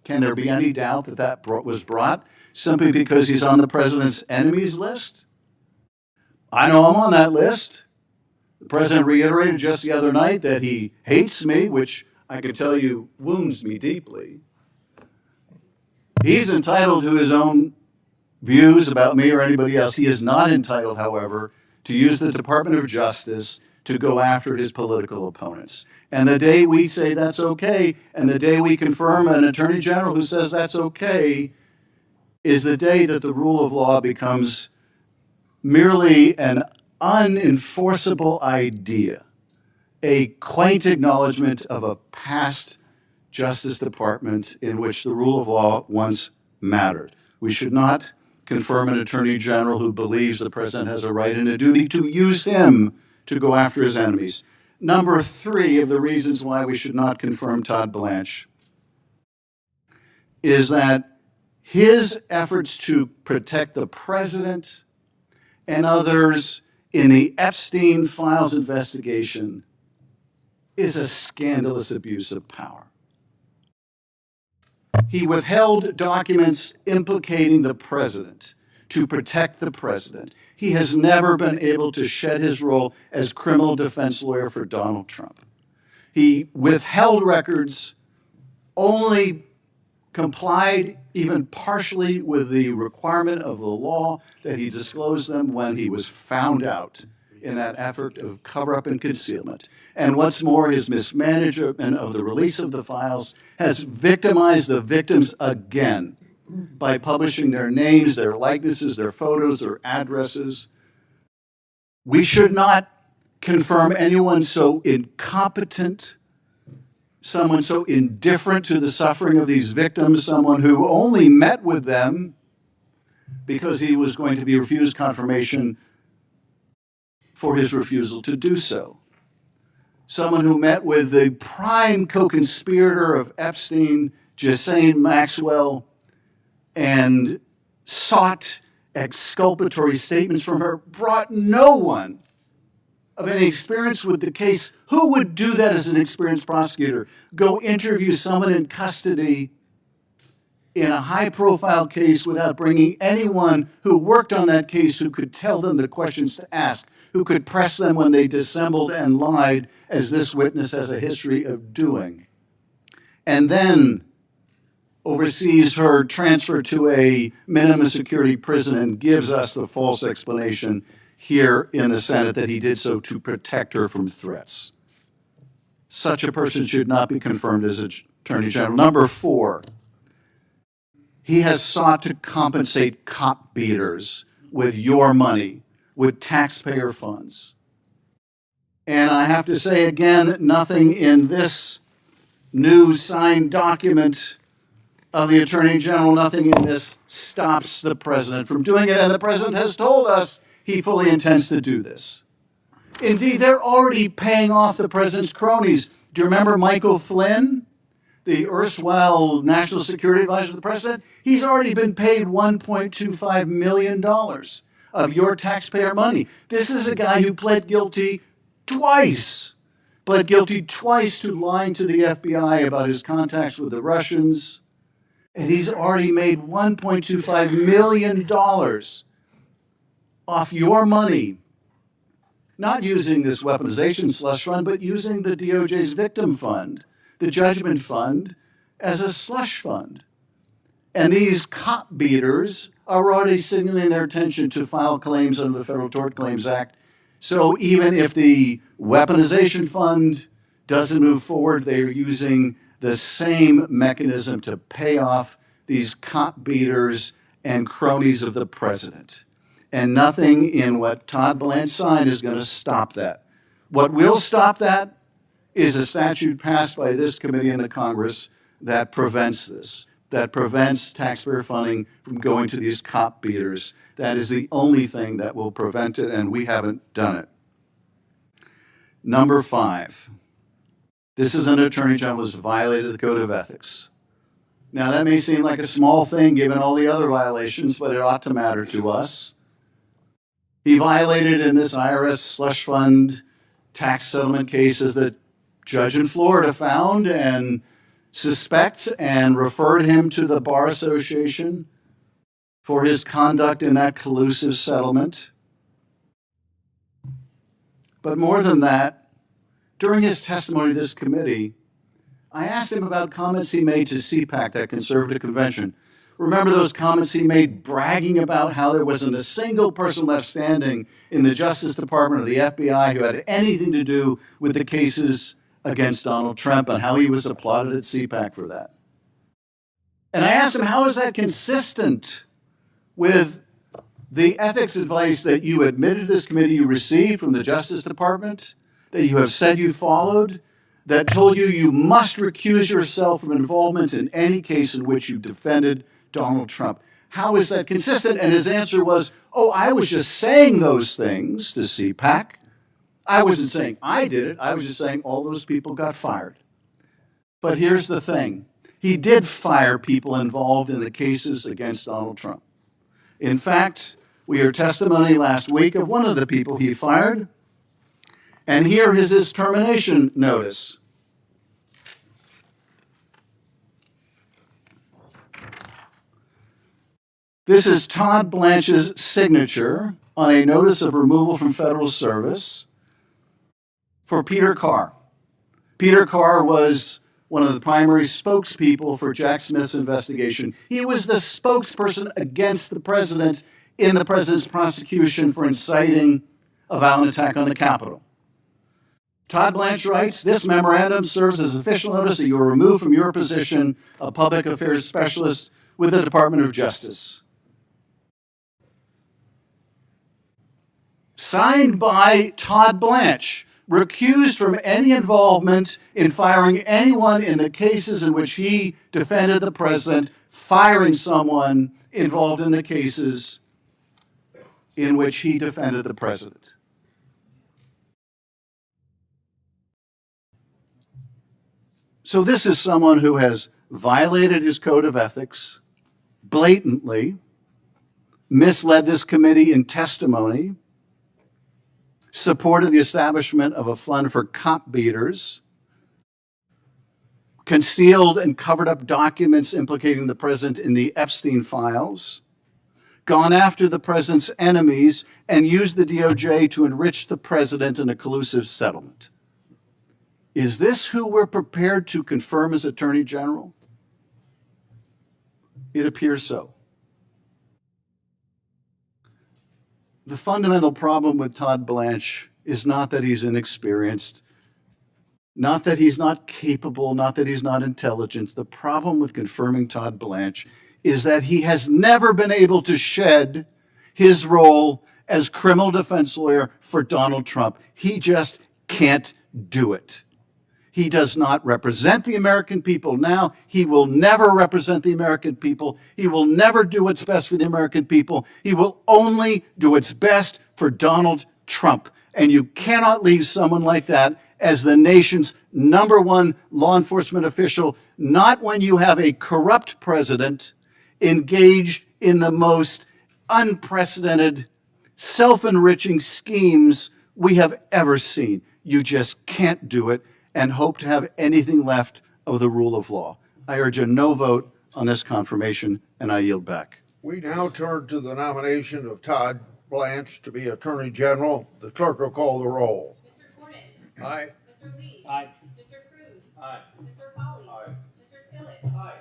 Can there be any doubt that that was brought simply because he's on the president's enemies list? I know I'm on that list. The president reiterated just the other night that he hates me, which I can tell you wounds me deeply. He's entitled to his own views about me or anybody else. He is not entitled, however, to use the Department of Justice to go after his political opponents. And the day we say that's okay, and the day we confirm an attorney general who says that's okay, is the day that the rule of law becomes merely an unenforceable idea, a quaint acknowledgement of a past Justice Department in which the rule of law once mattered. We should not confirm an attorney general who believes the president has a right and a duty to use him to go after his enemies. Number three of the reasons why we should not confirm Todd Blanche is that his efforts to protect the president and others in the Epstein files investigation is a scandalous abuse of power. He withheld documents implicating the president to protect the president. He has never been able to shed his role as criminal defense lawyer for Donald Trump. He withheld records, only complied even partially with the requirement of the law that he disclose them when he was found out in that effort of cover-up and concealment. And what's more, his mismanagement of the release of the files has victimized the victims again by publishing their names, their likenesses, their photos, their addresses. We should not confirm anyone so incompetent, someone so indifferent to the suffering of these victims, someone who only met with them because he was going to be refused confirmation for his refusal to do so. Someone who met with the prime co-conspirator of Epstein, Ghislaine Maxwell, and sought exculpatory statements from her, brought no one of any experience with the case. Who would do that as an experienced prosecutor? Go interview someone in custody in a high-profile case without bringing anyone who worked on that case who could tell them the questions to ask, who could press them when they dissembled and lied, as this witness has a history of doing. And then oversees her transfer to a minimum security prison and gives us the false explanation here in the Senate that he did so to protect her from threats. Such a person should not be confirmed as Attorney General. Number four, he has sought to compensate cop beaters with your money, with taxpayer funds. And I have to say again, nothing in this new signed document of the Attorney General, nothing in this stops the president from doing it. And the president has told us he fully intends to do this. Indeed, they're already paying off the president's cronies. Do you remember Michael Flynn, the erstwhile national security advisor to the president, he's already been paid $1.25 million of your taxpayer money. This is a guy who pled guilty twice to lying to the FBI about his contacts with the Russians, and he's already made $1.25 million off your money, not using this weaponization slush fund, but using the DOJ's victim fund, the judgment fund, as a slush fund. And these cop beaters are already signaling their intention to file claims under the Federal Tort Claims Act. So even if the weaponization fund doesn't move forward, they're using the same mechanism to pay off these cop beaters and cronies of the president. And nothing in what Todd Blanche signed is going to stop that. What will stop that is a statute passed by this committee in the Congress that prevents this, that prevents taxpayer funding from going to these cop beaters. That is the only thing that will prevent it, and we haven't done it. Number 5, this is an attorney general who's violated the Code of Ethics. Now, that may seem like a small thing given all the other violations, but it ought to matter to us. He violated in this IRS slush fund tax settlement case, as the judge in Florida found and suspects, and referred him to the Bar Association for his conduct in that collusive settlement. But more than that, during his testimony to this committee, I asked him about comments he made to CPAC, that conservative convention. Remember those comments he made bragging about how there wasn't a single person left standing in the Justice Department or the FBI who had anything to do with the cases against Donald Trump, and how he was applauded at CPAC for that. And I asked him, how is that consistent with the ethics advice that you admitted to this committee you received from the Justice Department, that you have said you followed, that told you you must recuse yourself from involvement in any case in which you defended Donald Trump? How is that consistent? And his answer was, oh, I was just saying those things to CPAC. I wasn't saying I did it. I was just saying all those people got fired. But here's the thing. He did fire people involved in the cases against Donald Trump. In fact, we heard testimony last week of one of the people he fired, and here is his termination notice. This is Todd Blanche's signature on a notice of removal from federal service for Peter Carr. Peter Carr was one of the primary spokespeople for Jack Smith's investigation. He was the spokesperson against the president in the president's prosecution for inciting a violent attack on the Capitol. Todd Blanche writes, this memorandum serves as official notice that you are removed from your position of public affairs specialist with the Department of Justice. Signed by Todd Blanche, recused from any involvement in firing anyone in the cases in which he defended the president, firing someone involved in the cases in which he defended the president. So this is someone who has violated his code of ethics blatantly, misled this committee in testimony, supported the establishment of a fund for cop beaters, concealed and covered up documents implicating the president in the Epstein files, gone after the president's enemies, and used the DOJ to enrich the president in a collusive settlement. Is this who we're prepared to confirm as Attorney General? It appears so. The fundamental problem with Todd Blanche is not that he's inexperienced, not that he's not capable, not that he's not intelligent. The problem with confirming Todd Blanche is that he has never been able to shed his role as criminal defense lawyer for Donald Trump. He just can't do it. He does not represent the American people now. He will never represent the American people. He will never do what's best for the American people. He will only do what's best for Donald Trump. And you cannot leave someone like that as the nation's #1 law enforcement official, not when you have a corrupt president engaged in the most unprecedented, self-enriching schemes we have ever seen. You just can't do it and hope to have anything left of the rule of law. I urge a no vote on this confirmation, and I yield back. We now turn to the nomination of Todd Blanche to be Attorney General. The clerk will call the roll. Mr. Cornyn. Aye. Mr. Lee. Aye. Mr. Cruz. Aye. Mr. Hawley. Aye. Mr. Tillis. Aye.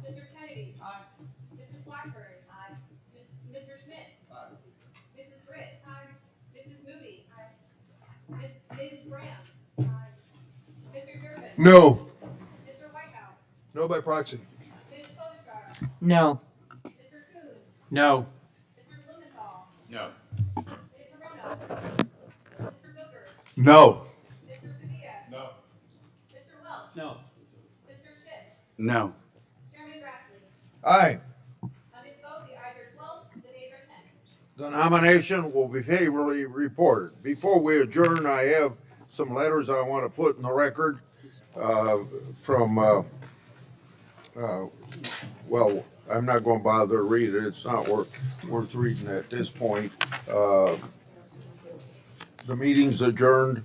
Mr. Kennedy. Aye. Mrs. Blackburn. Aye. Mr. Schmidt. Aye. Mrs. Britt. Aye. Mrs. Moody. Aye. Ms. Graham. Aye. Mr. Durbin. No. Mr. Whitehouse. No by proxy. Ms. Klobuchar. No. Mr. Coons. No. Mr. Blumenthal. No. Ms. Hirono. Mr. Booker. No. Mr. Padilla. No. Mr. Welch. No. Mr. Schiff. No. Chairman Grassley. Aye. On this vote, the ayes are 12, the nays are 10. The nomination will be favorably reported. Before we adjourn, I have some letters I want to put in the record from, well, I'm not going to bother to read it. It's not worth reading at this point. The meeting's adjourned.